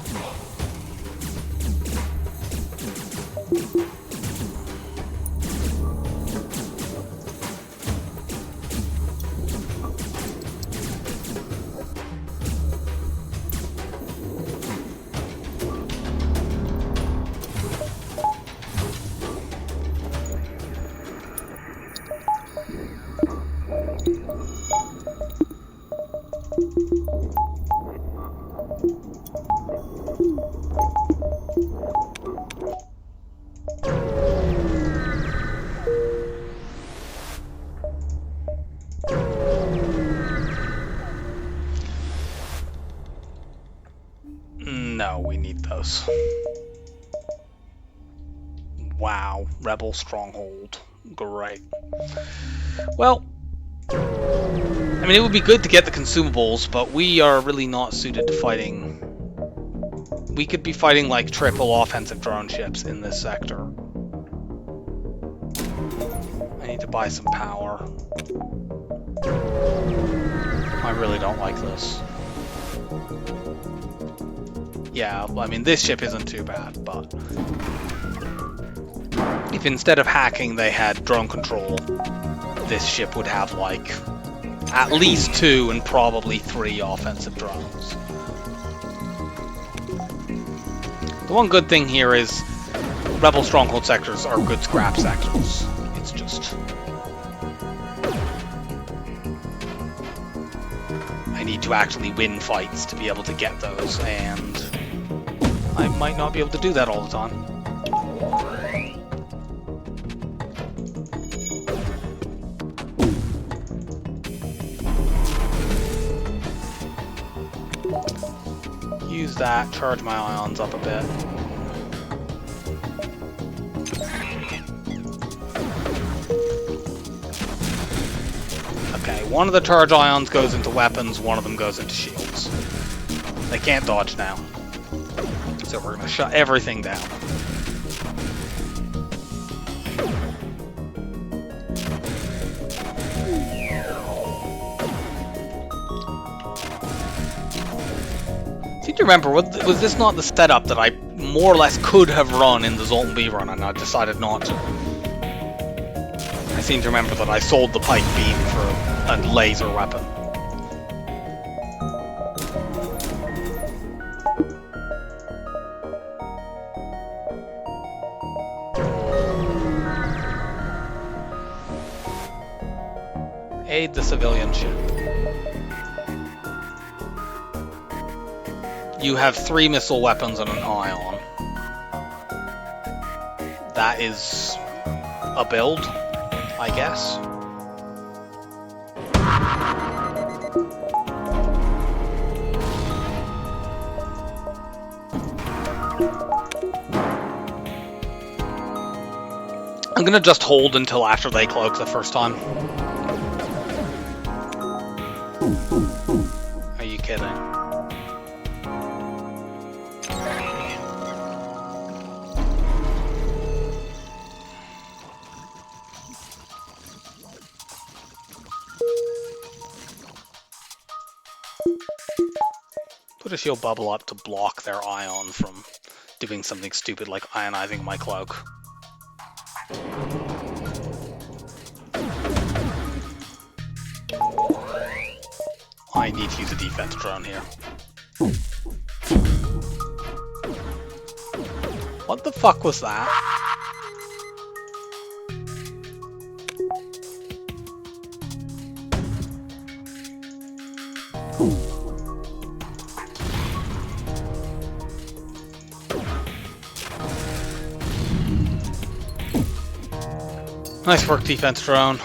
No, we need those. Wow, Rebel Stronghold. Great. Well, I mean, it would be good to get the consumables, but we are really not suited to fighting. We could be fighting like triple offensive drone ships in this sector. I need to buy some power. I really don't like this. Yeah, I mean, this ship isn't too bad, but if instead of hacking they had drone control, this ship would have like at least 2 and probably 3 offensive drones. The one good thing here is Rebel Stronghold sectors are good scrap sectors. It's just I need to actually win fights to be able to get those, and I might not be able to do that all the time. Use that, charge my ions up a bit. Okay, one of the charge ions goes into weapons, one of them goes into shields. They can't dodge now. So we're gonna shut everything down. Seem to remember, was this not the setup that I more or less could have run in the Zoltan B run and I decided not to? I seem to remember that I sold the pike beam for a laser weapon. Aid the civilian ship. You have 3 missile weapons and an ion. That is a build, I guess. I'm gonna just hold until after they cloak the first time. Are you kidding? Put a shield bubble up to block their ion from doing something stupid like ionizing my cloak. I need to use a defense drone here. What the fuck was that? Nice work, defense drone.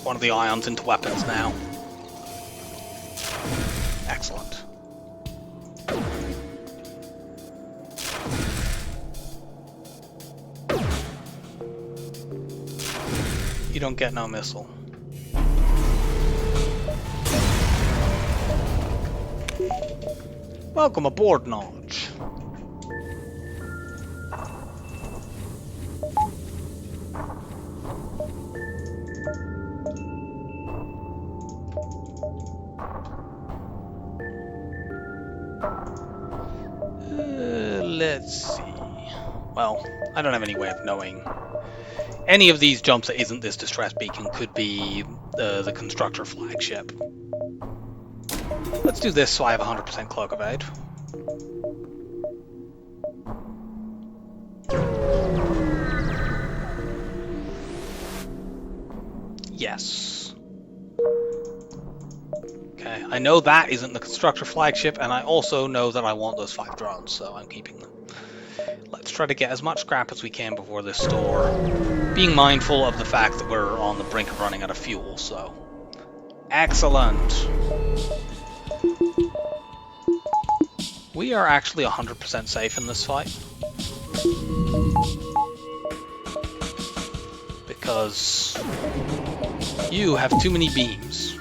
put one of the ions into weapons now. Excellent. You don't get no missile. Welcome aboard, Knowledge. Let's see. Well, I don't have any way of knowing. Any of these jumps that isn't this distress beacon could be the constructor flagship. Let's do this so I have 100% cloak evade. Yes. Okay, I know that isn't the constructor flagship, and I also know that I want those 5 drones, so I'm keeping them. Let's try to get as much scrap as we can before this store, being mindful of the fact that we're on the brink of running out of fuel, so... Excellent! We are actually 100% safe in this fight. Because you have too many beams.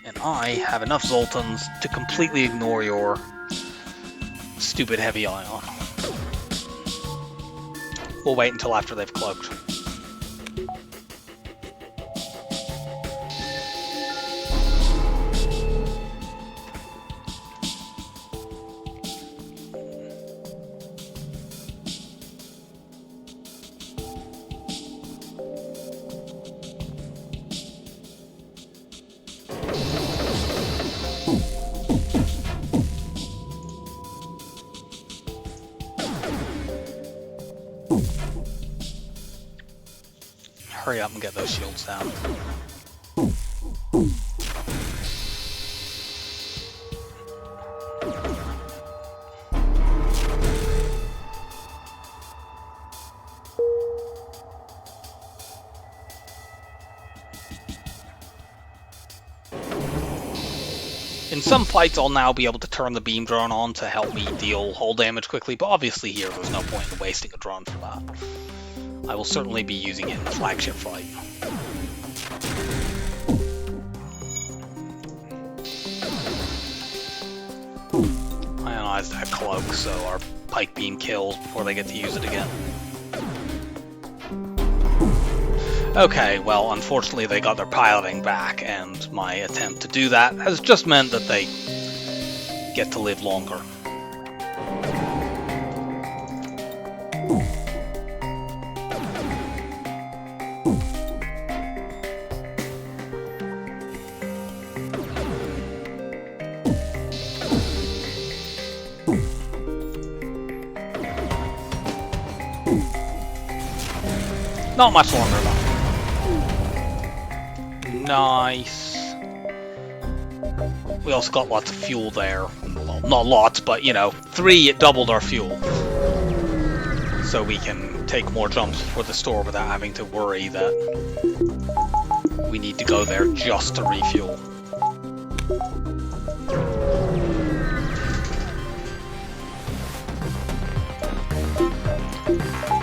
And I have enough Zoltans to completely ignore your stupid heavy ion. We'll wait until after they've cloaked. Hurry up and get those shields down. In some fights I'll now be able to turn the beam drone on to help me deal hull damage quickly, but obviously here there's no point in wasting a drone for that. I will certainly be using it in the flagship fight. Ionize that cloak so our pike beam kills before they get to use it again. Okay, well, unfortunately they got their piloting back, and my attempt to do that has just meant that they get to live longer. Not much longer though. Nice. We also got lots of fuel there. Well, not lots, but you know, 3, it doubled our fuel. So we can take more jumps for the store without having to worry that we need to go there just to refuel.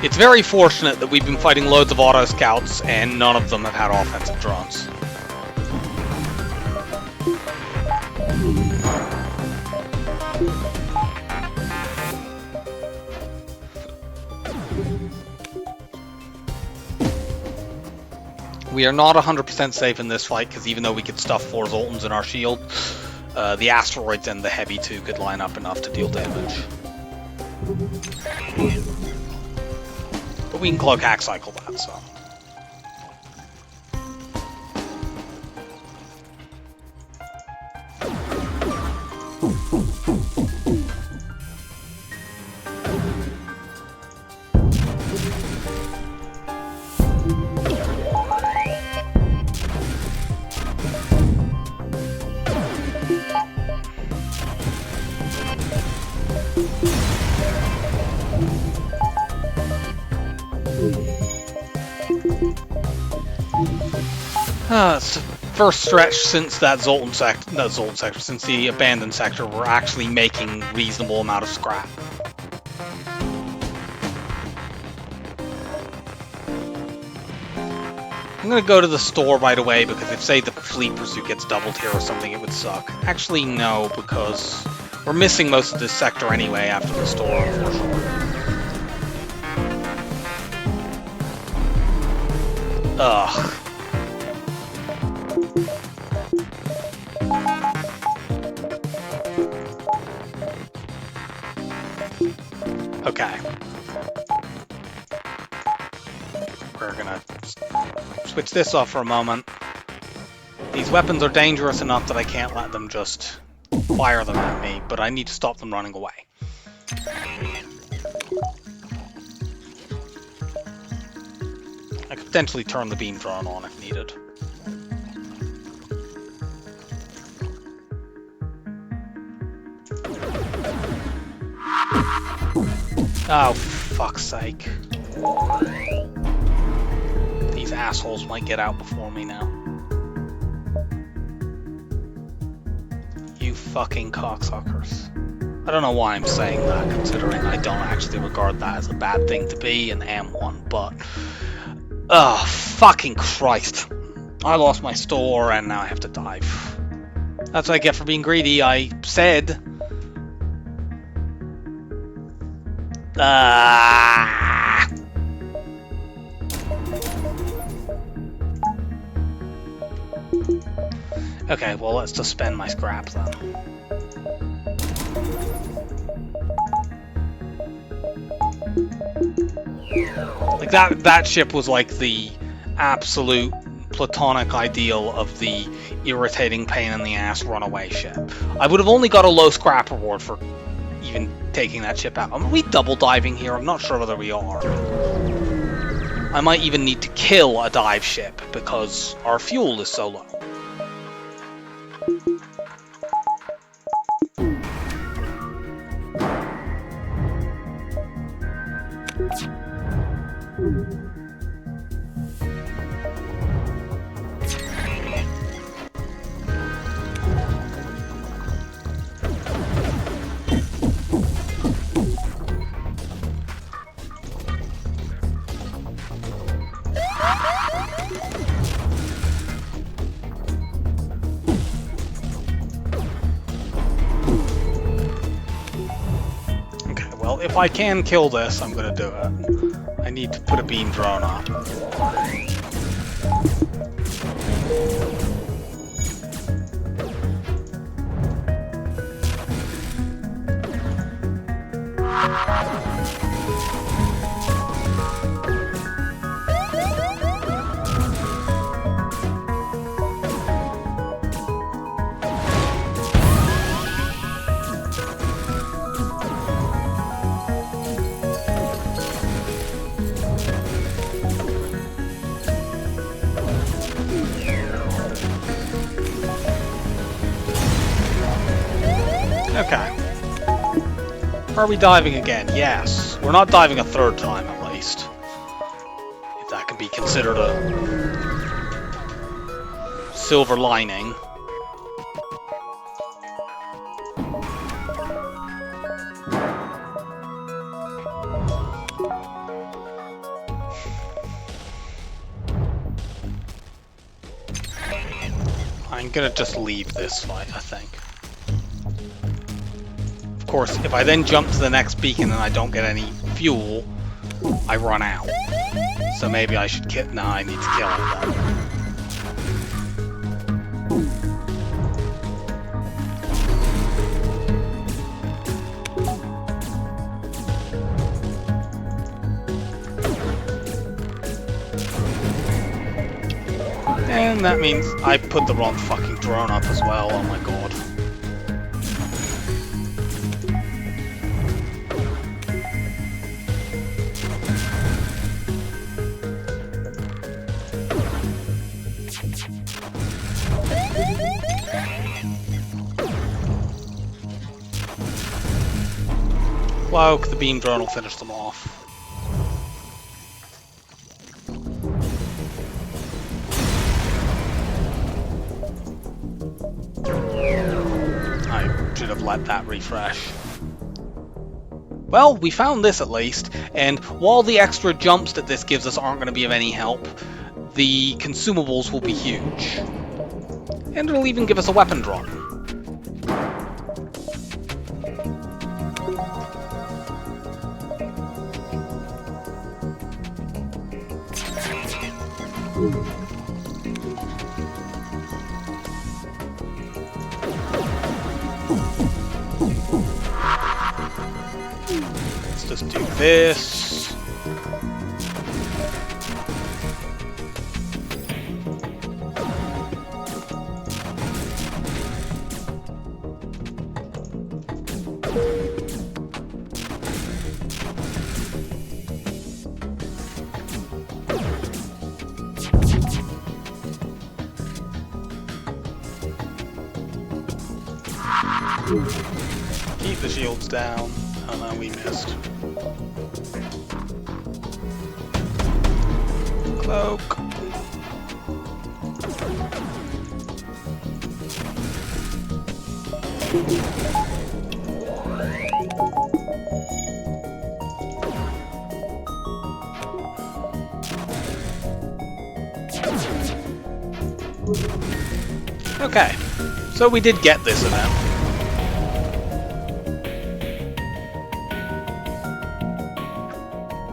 It's very fortunate that we've been fighting loads of auto scouts and none of them have had offensive drones. We are not 100% safe in this fight because even though we could stuff 4 Zoltans in our shield, the asteroids and the heavy 2 could line up enough to deal damage. But we can cloak hack cycle that, so. It's the first stretch since that Zoltan sector, not Zoltan sector, since the abandoned sector, we're actually making reasonable amount of scrap. I'm gonna go to the store right away because if, say, the fleet pursuit gets doubled here or something, it would suck. Actually, no, because we're missing most of this sector anyway after the store, unfortunately. Ugh. Okay. We're gonna switch this off for a moment. These weapons are dangerous enough that I can't let them just fire them at me, but I need to stop them running away. I could potentially turn the beam drone on if needed. Oh, fuck's sake. These assholes might get out before me now. You fucking cocksuckers. I don't know why I'm saying that, considering I don't actually regard that as a bad thing to be and am one, but... Oh, fucking Christ. I lost my store and now I have to dive. That's what I get for being greedy. I said... Okay, well, let's just spend my scrap then. Like, that ship was like the absolute platonic ideal of the irritating pain in the ass runaway ship. I would have only got a low scrap reward for even taking that ship out. Are we double diving here? I'm not sure whether we are. I might even need to kill a dive ship because our fuel is so low. If I can kill this, I'm gonna do it. I need to put a beam drone up. Okay. Are we diving again? Yes. We're not diving a third time, at least. If that can be considered a silver lining. I'm gonna just leave this fight, I think. Of course, if I then jump to the next beacon and I don't get any fuel, I run out. So maybe I should kill... No, I need to kill it then. And that means I put the wrong fucking drone up as well, oh my god. Cloak, the beam drone will finish them off. have let that refresh. Well, we found this at least, and while the extra jumps that this gives us aren't going to be of any help, the consumables will be huge. And it'll even give us a weapon drop. Let's just do this. Keep the shields down. Oh no, we missed. Cloak. Okay, so we did get this event.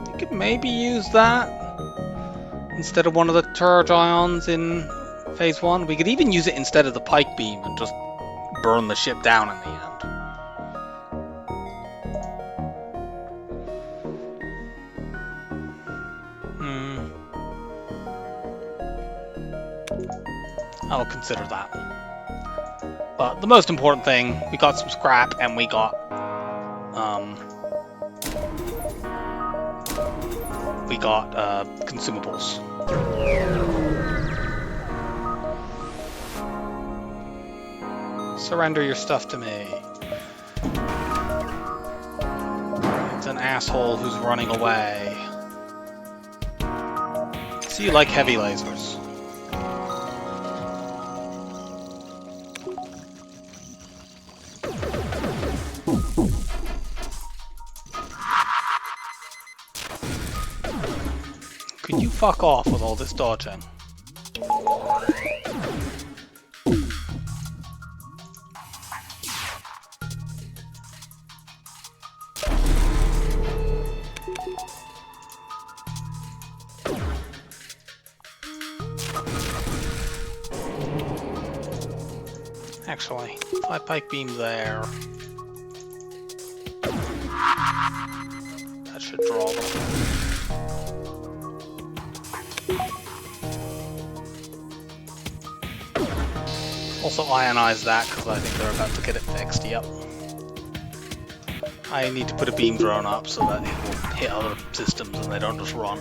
You could maybe use that instead of one of the Charge Ions in Phase 1. We could even use it instead of the Pike Beam and just burn the ship down in the end. I'll consider that. But the most important thing, we got some scrap and we got consumables. Surrender your stuff to me. It's an asshole who's running away. So you like heavy lasers. Could you fuck off with all this dodging? Actually, if I Pike Beam there, that should draw them. Also ionize that, because I think they're about to get it fixed, yep. I need to put a beam drone up so that it will hit other systems and they don't just run.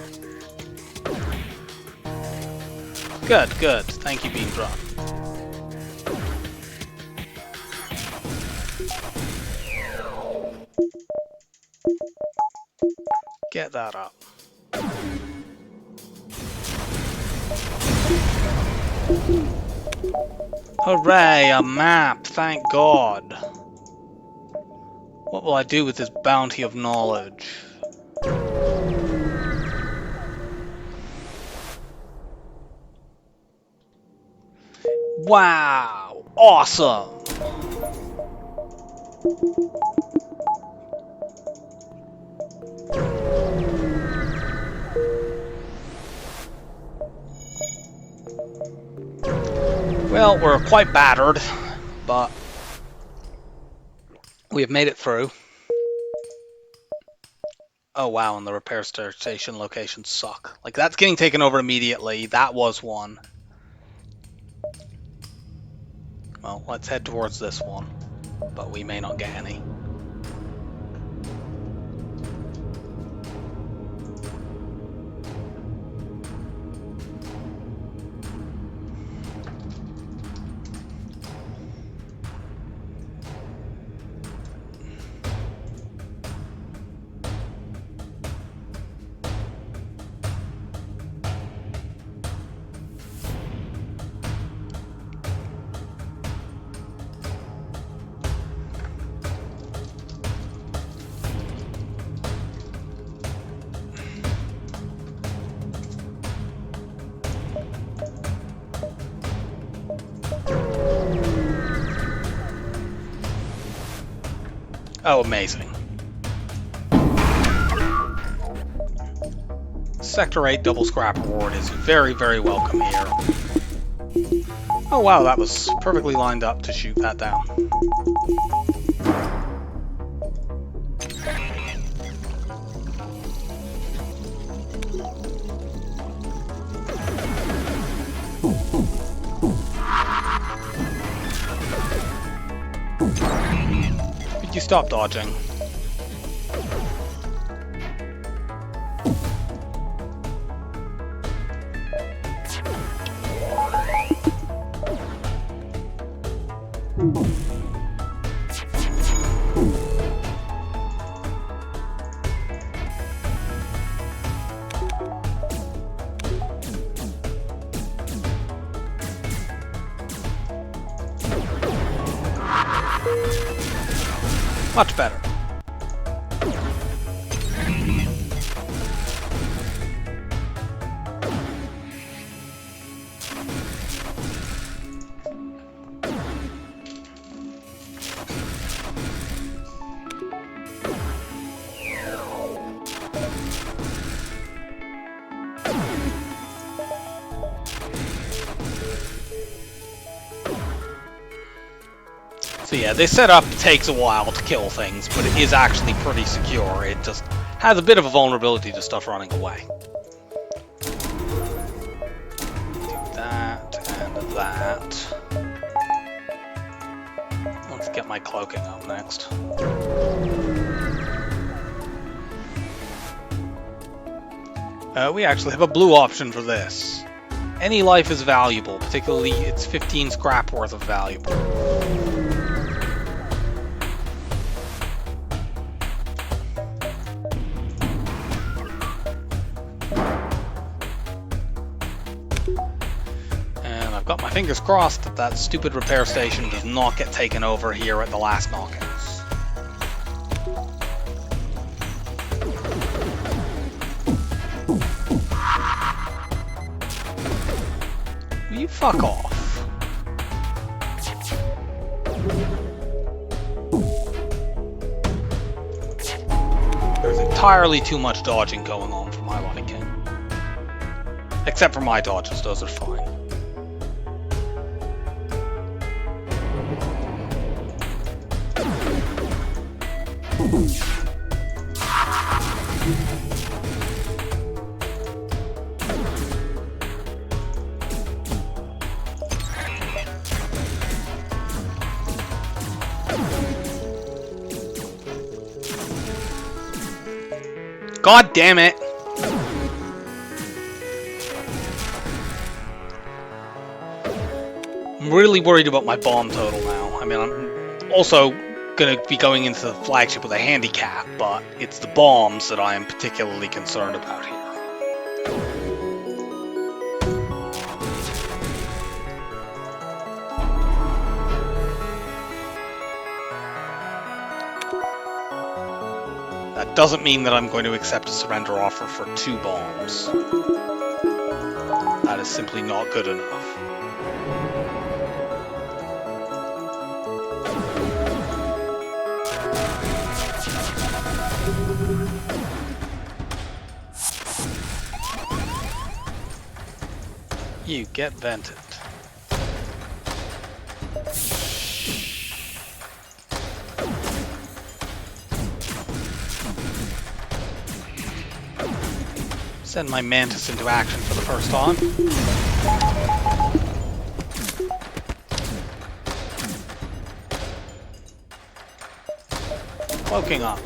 Good, good. Thank you, beam drone. Get that up. Hooray, a map, thank God. What will I do with this bounty of knowledge? Wow, awesome! Well, we're quite battered, but we have made it through. Oh wow, and the repair station locations suck. Like, that's getting taken over immediately. That was one. Well, let's head towards this one, but we may not get any. Oh, amazing. Sector 8 double scrap reward is very, very welcome here. Oh wow, that was perfectly lined up to shoot that down. Could you stop dodging? Much better. So yeah, this setup takes a while to kill things, but it is actually pretty secure. It just has a bit of a vulnerability to stuff running away. Do that and that. Let's get my cloaking up next. We actually have a blue option for this. Any life is valuable, particularly it's 15 scrap worth of valuable. I've got my fingers crossed that that stupid repair station does not get taken over here at the last knockouts. Will you fuck off? There's entirely too much dodging going on for my liking. Except for my dodges, those are fine. God damn it! I'm really worried about my bomb total now. I mean, I'm also gonna be going into the flagship with a handicap, but it's the bombs that I am particularly concerned about here. That doesn't mean that I'm going to accept a surrender offer for 2 bombs. That is simply not good enough. You get vented. Send my mantis into action for the first time. Cloaking up.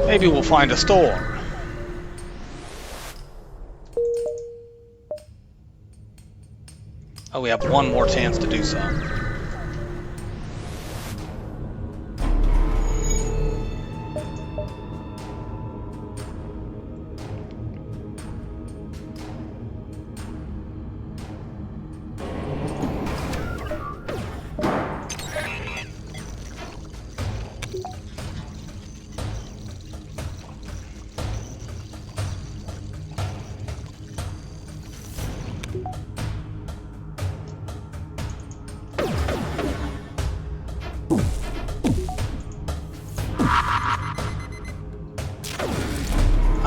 Maybe we'll find a store. Oh, we have one more chance to do so.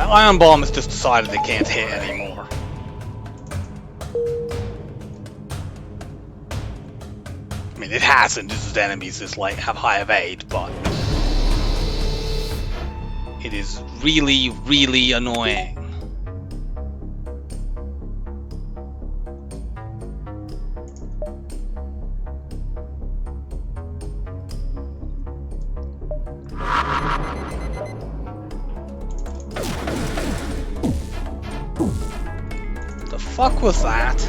My ion bomb has just decided it can't hit anymore. I mean, it hasn't, just enemies just like have high evade, but it is really, really annoying. The fuck was that?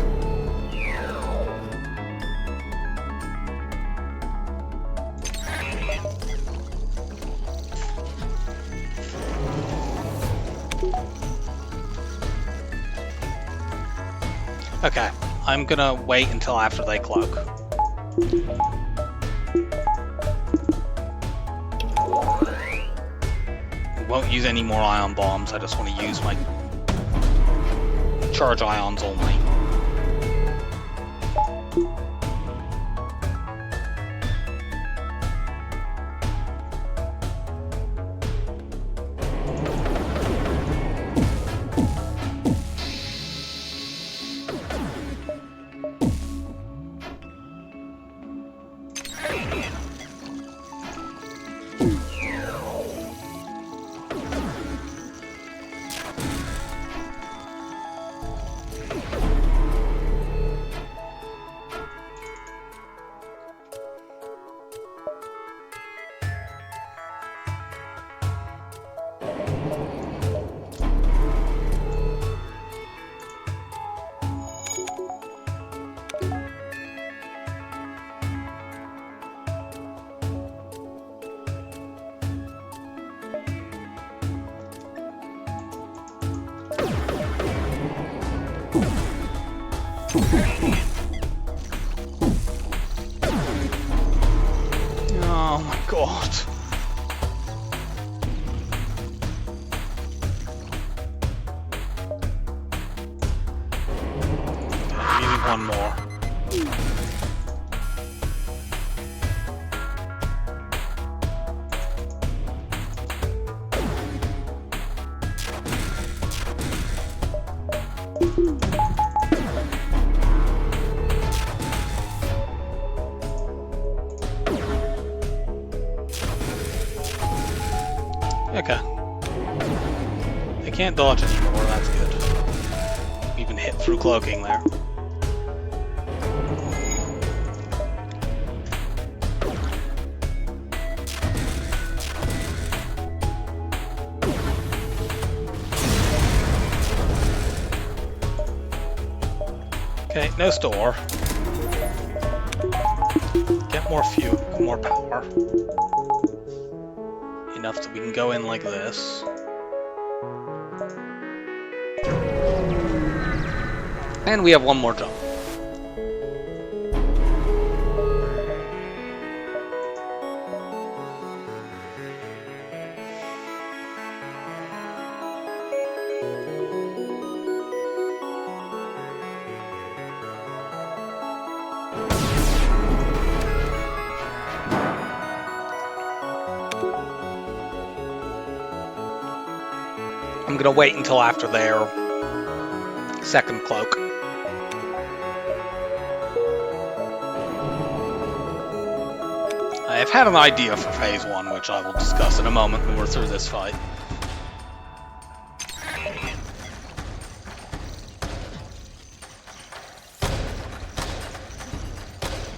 Okay, I'm gonna wait until after they cloak. Won't use any more ion bombs, I just want to use my charge ions only. Oh my god. Okay, using one more. Okay. They can't dodge anymore, that's good. Even hit through cloaking there. Okay, no store. Get more fuel, more power. Enough that we can go in like this. And we have one more jump. I'm gonna wait until after their second cloak. I've had an idea for phase 1, which I will discuss in a moment when we're through this fight.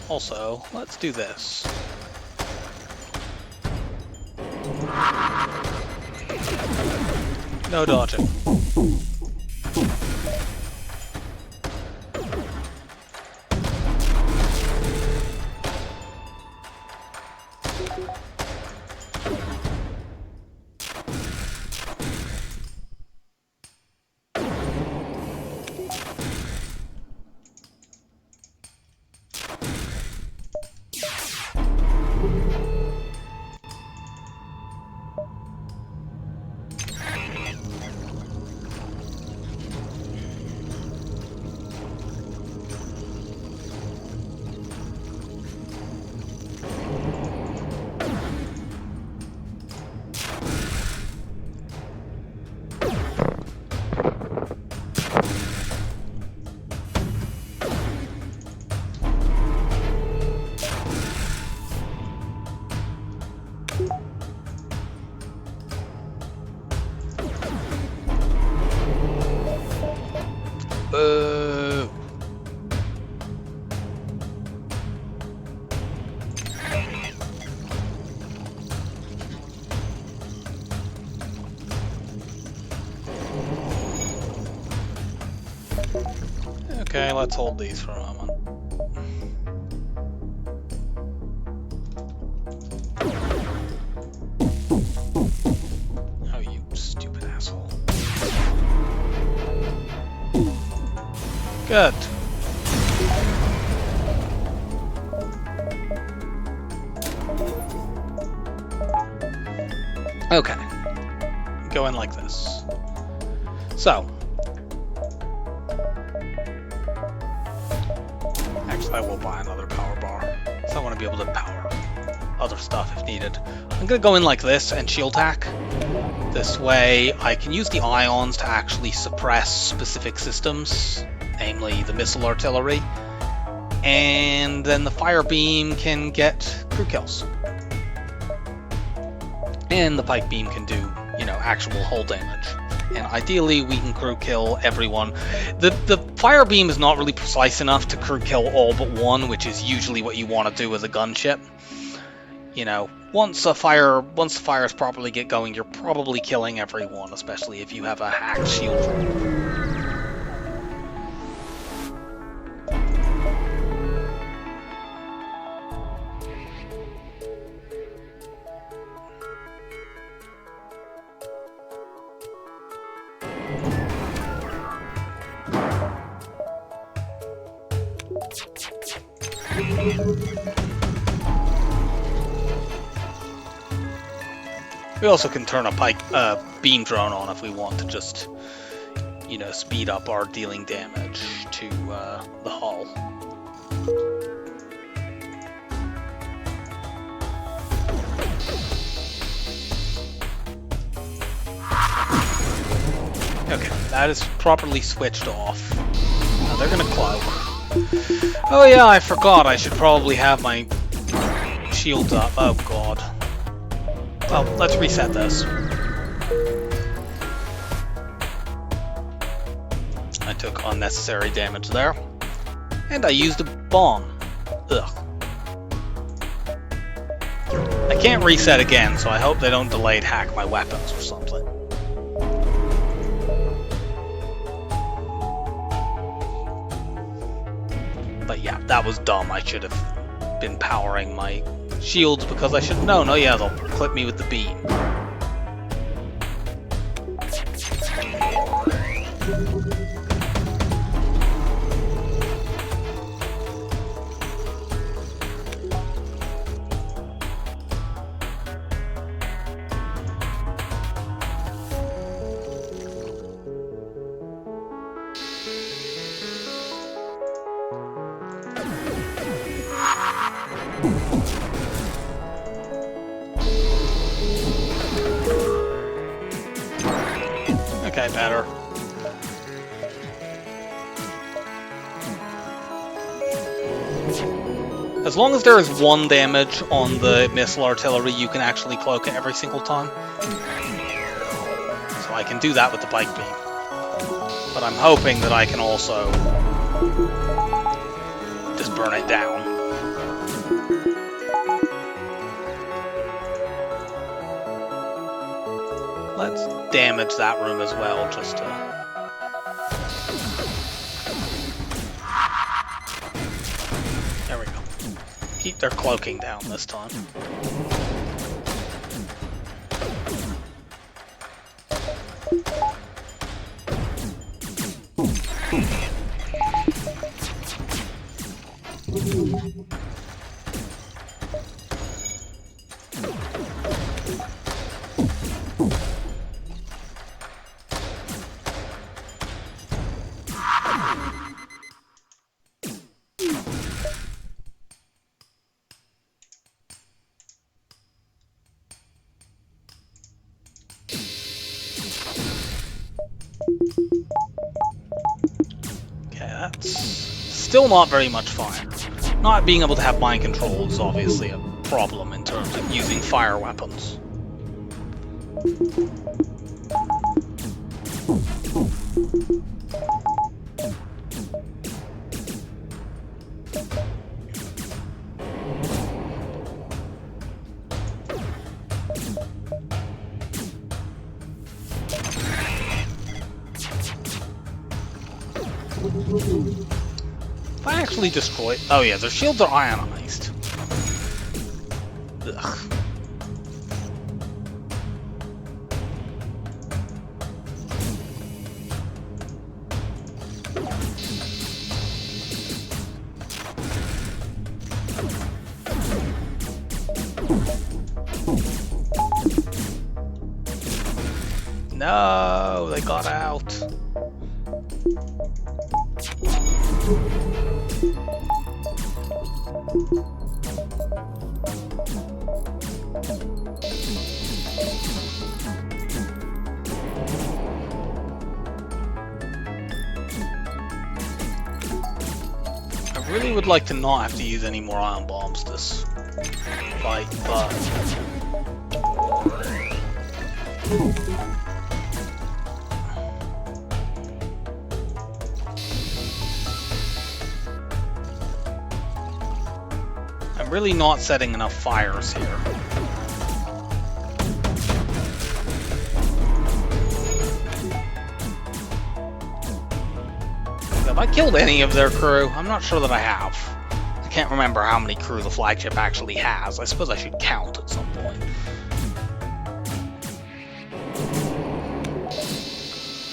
Also, let's do this. No dodging. Okay, let's hold these for a moment. Oh, you stupid asshole. Good. Okay. Go in like this. So. Actually, I will buy another power bar. So I want to be able to power other stuff if needed. I'm going to go in like this and shield hack. This way I can use the ions to actually suppress specific systems, namely the missile artillery, and then the fire beam can get crew kills. And the pike beam can do, you know, actual hull damage. And ideally we can crew kill everyone. The fire beam is not really precise enough to crew kill all but one, which is usually what you want to do with a gunship. You know, once the fires properly get going, you're probably killing everyone, especially if you have a hacked shield. We also can turn a beam drone on if we want to just, you know, speed up our dealing damage to the hull. Okay, that is properly switched off. Now they're gonna cloak. Oh yeah, I forgot. I should probably have my shields up. Oh god. Well, let's reset this. I took unnecessary damage there. And I used a bomb. Ugh. I can't reset again, so I hope they don't delayed hack my weapons or something. But yeah, that was dumb. I should have been powering my shields because I should have known. Oh yeah, they'll clip me with the beam. Okay, better. As long as there is one damage on the missile artillery, you can actually cloak it every single time. So I can do that with the pike beam. But I'm hoping that I can also just burn it down. Let's damage that room as well, just to... There we go. Keep their cloaking down this time. Still not very much fire. Not being able to have mind control is obviously a problem in terms of using fire weapons. If I actually destroy... Oh yeah, their shields are ionized. Ugh. No, they got out. I really would like to not have to use any more ion bombs this fight, but... I'm really not setting enough fires here. Have I killed any of their crew? I'm not sure that I have. I can't remember how many crew the flagship actually has. I suppose I should count at some point.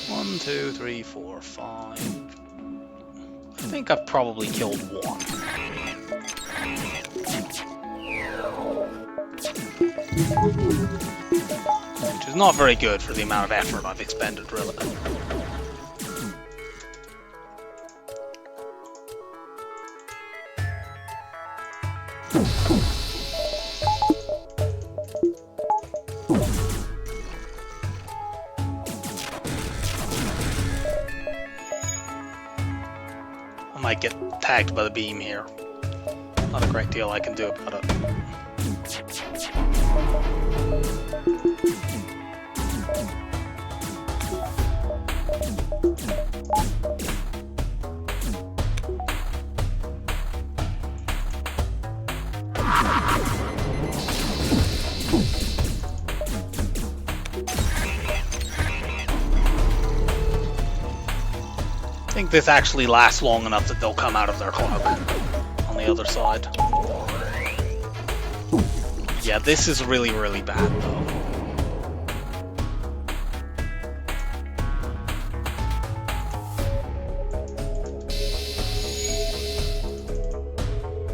1, 2, 3, 4, 5. I think I've probably killed one. Which is not very good for the amount of effort I've expended, really. I might get tagged by the beam here. Not a great deal I can do about it. I think this actually lasts long enough that they'll come out of their cloak on the other side. Yeah, this is really, really bad though.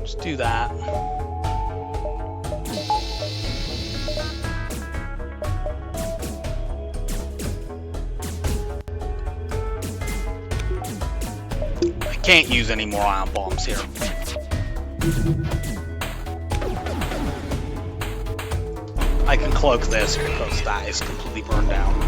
Just do that. Can't use any more ion bombs here. I can cloak this because that is completely burned down.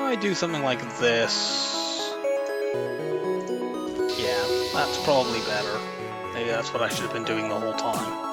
I do something like this. Yeah, that's probably better. Maybe that's what I should have been doing the whole time.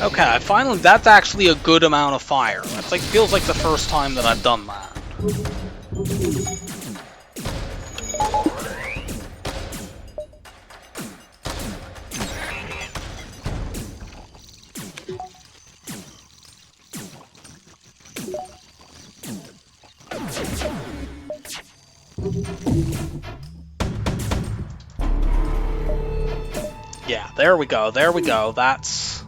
Okay, finally, that's actually a good amount of fire. That's like, feels like the first time that I've done that. Yeah, there we go, there we go. That's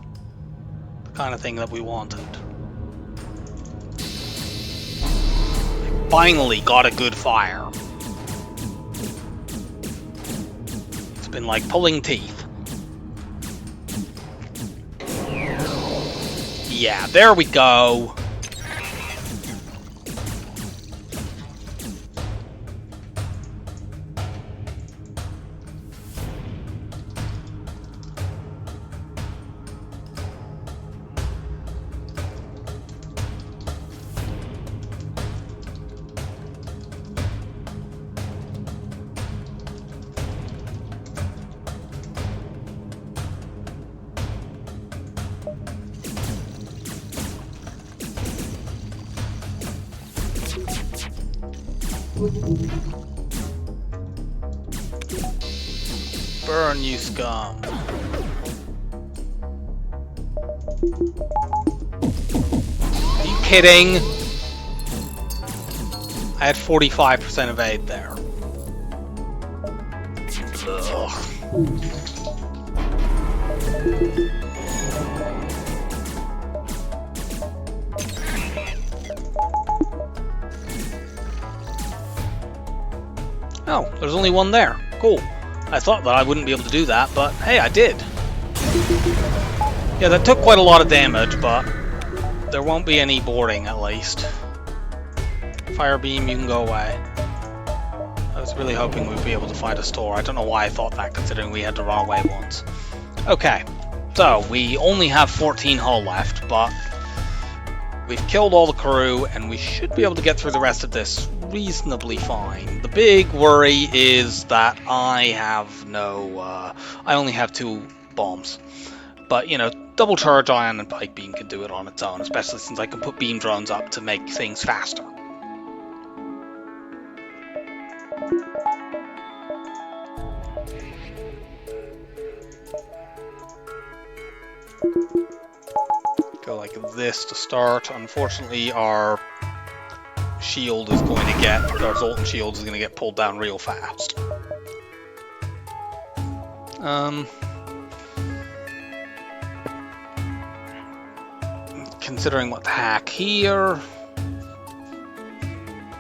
the kind of thing that we wanted. Finally got a good fire. been like pulling teeth. Yeah, there we go. Burn, you scum. Are you kidding? I had 45% evade there. Ugh. Oh, there's only one there. Cool. I thought that I wouldn't be able to do that, but hey, I did. Yeah, that took quite a lot of damage, but there won't be any boarding at least. Fire beam, you can go away. I was really hoping we'd be able to find a store. I don't know why I thought that, considering we had to run away once. Okay, so we only have 14 hull left, but we've killed all the crew, and we should be able to get through the rest of this reasonably fine. The big worry is that I have no... I only have 2 bombs. But, you know, double charge ion and pike beam can do it on its own, especially since I can put beam drones up to make things faster. Go like this to start. Unfortunately, our shield is going to get, our Zoltan shield is going to get pulled down real fast. Considering what to hack here.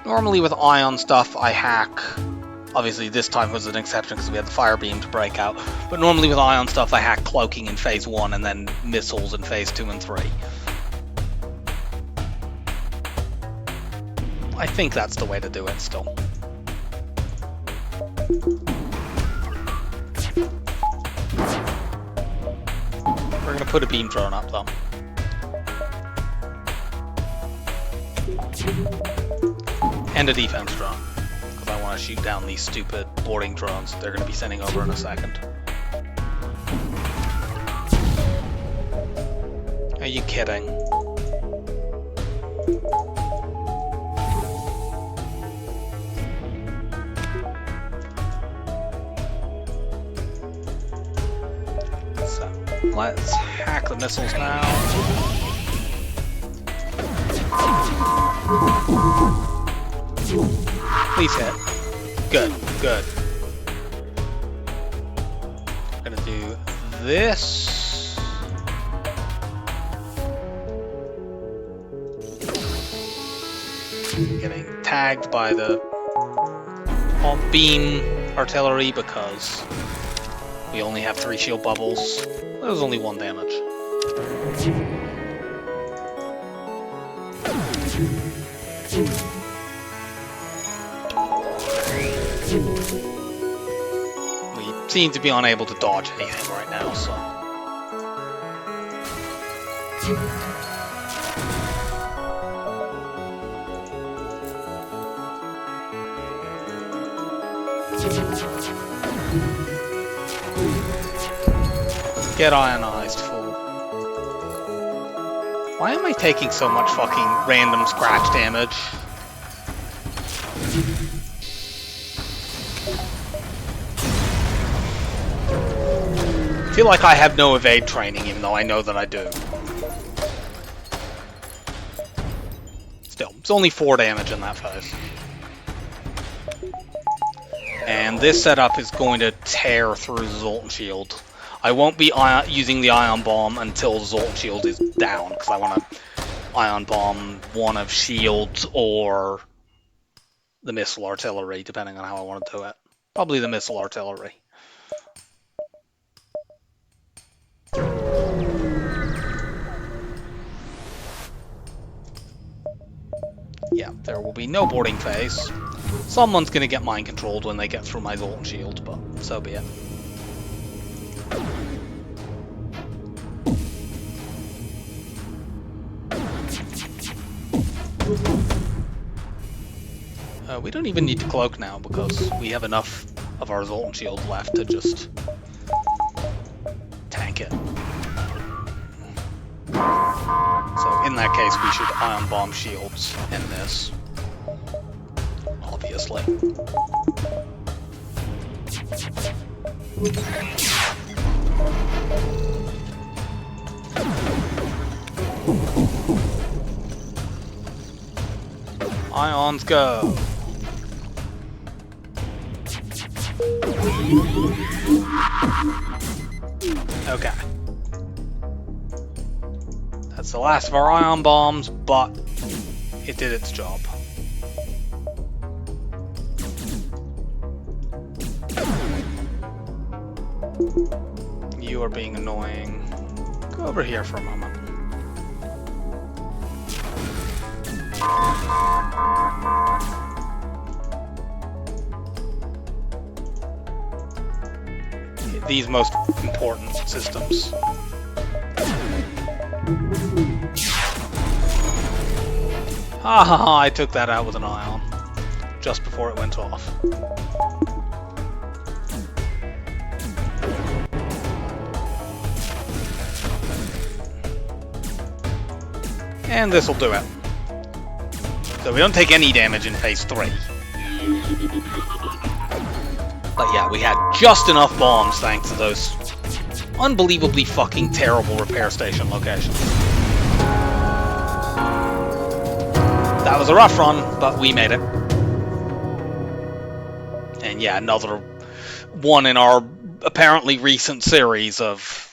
Normally with ion stuff, I hack. Obviously, this time was an exception because we had the fire beam to break out. But normally with ion stuff, I hack cloaking in phase 1 and then missiles in phase 2 and 3. I think that's the way to do it still. We're going to put a beam drone up though. And a defense drone, because I want to shoot down these stupid boarding drones they're going to be sending over in a second. Are you kidding? So, let's hack the missiles now. Please hit. Good, good. I'm gonna do this. Getting tagged by the beam artillery because we only have 3 shield bubbles. That was only 1 damage. We seem to be unable to dodge anything right now, so... Get ionized, fool. Why am I taking so much fucking random scratch damage? I feel like I have no evade training, even though I know that I do. Still, it's only 4 damage in that phase. And this setup is going to tear through the Zoltan shield. I won't be using the ion bomb until the Zoltan shield is down, because I want to ion bomb one of shields or the missile artillery, depending on how I want to do it. Probably the missile artillery. Yeah, there will be no boarding phase. Someone's gonna get mind controlled when they get through my Zoltan shield, but so be it. We don't even need to cloak now because we have enough of our Zoltan shield left to just tank it. So in that case, we should ion bomb shields in this, obviously. Ions go. Okay. That's the last of our ion bombs, but it did its job. You are being annoying. Go over here for a moment. These most important systems. Ah, I took that out with an ion just before it went off. And this will do it. So we don't take any damage in phase 3. But yeah, we had just enough bombs thanks to those unbelievably fucking terrible repair station locations. That was a rough run, but we made it. And yeah, another one in our apparently recent series of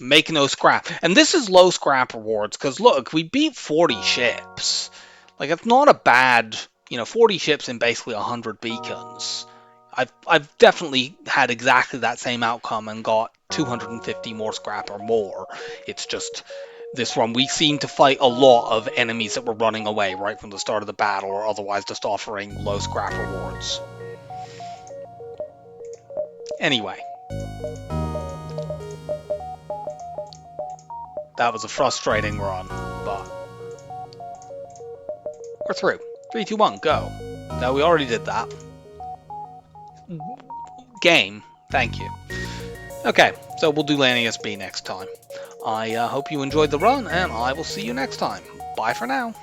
make no scrap. And this is low scrap rewards, because look, we beat 40 ships. Like, it's not a bad, 40 ships in basically 100 beacons. I've definitely had exactly that same outcome and got 250 more scrap or more. It's just this run, we seem to fight a lot of enemies that were running away right from the start of the battle, or otherwise just offering low scrap rewards. Anyway. That was a frustrating run, but we're through. 3, 2, 1, go. No, we already did that. Game. Thank you. Okay, so we'll do Lanius B next time. I hope you enjoyed the run, and I will see you next time. Bye for now.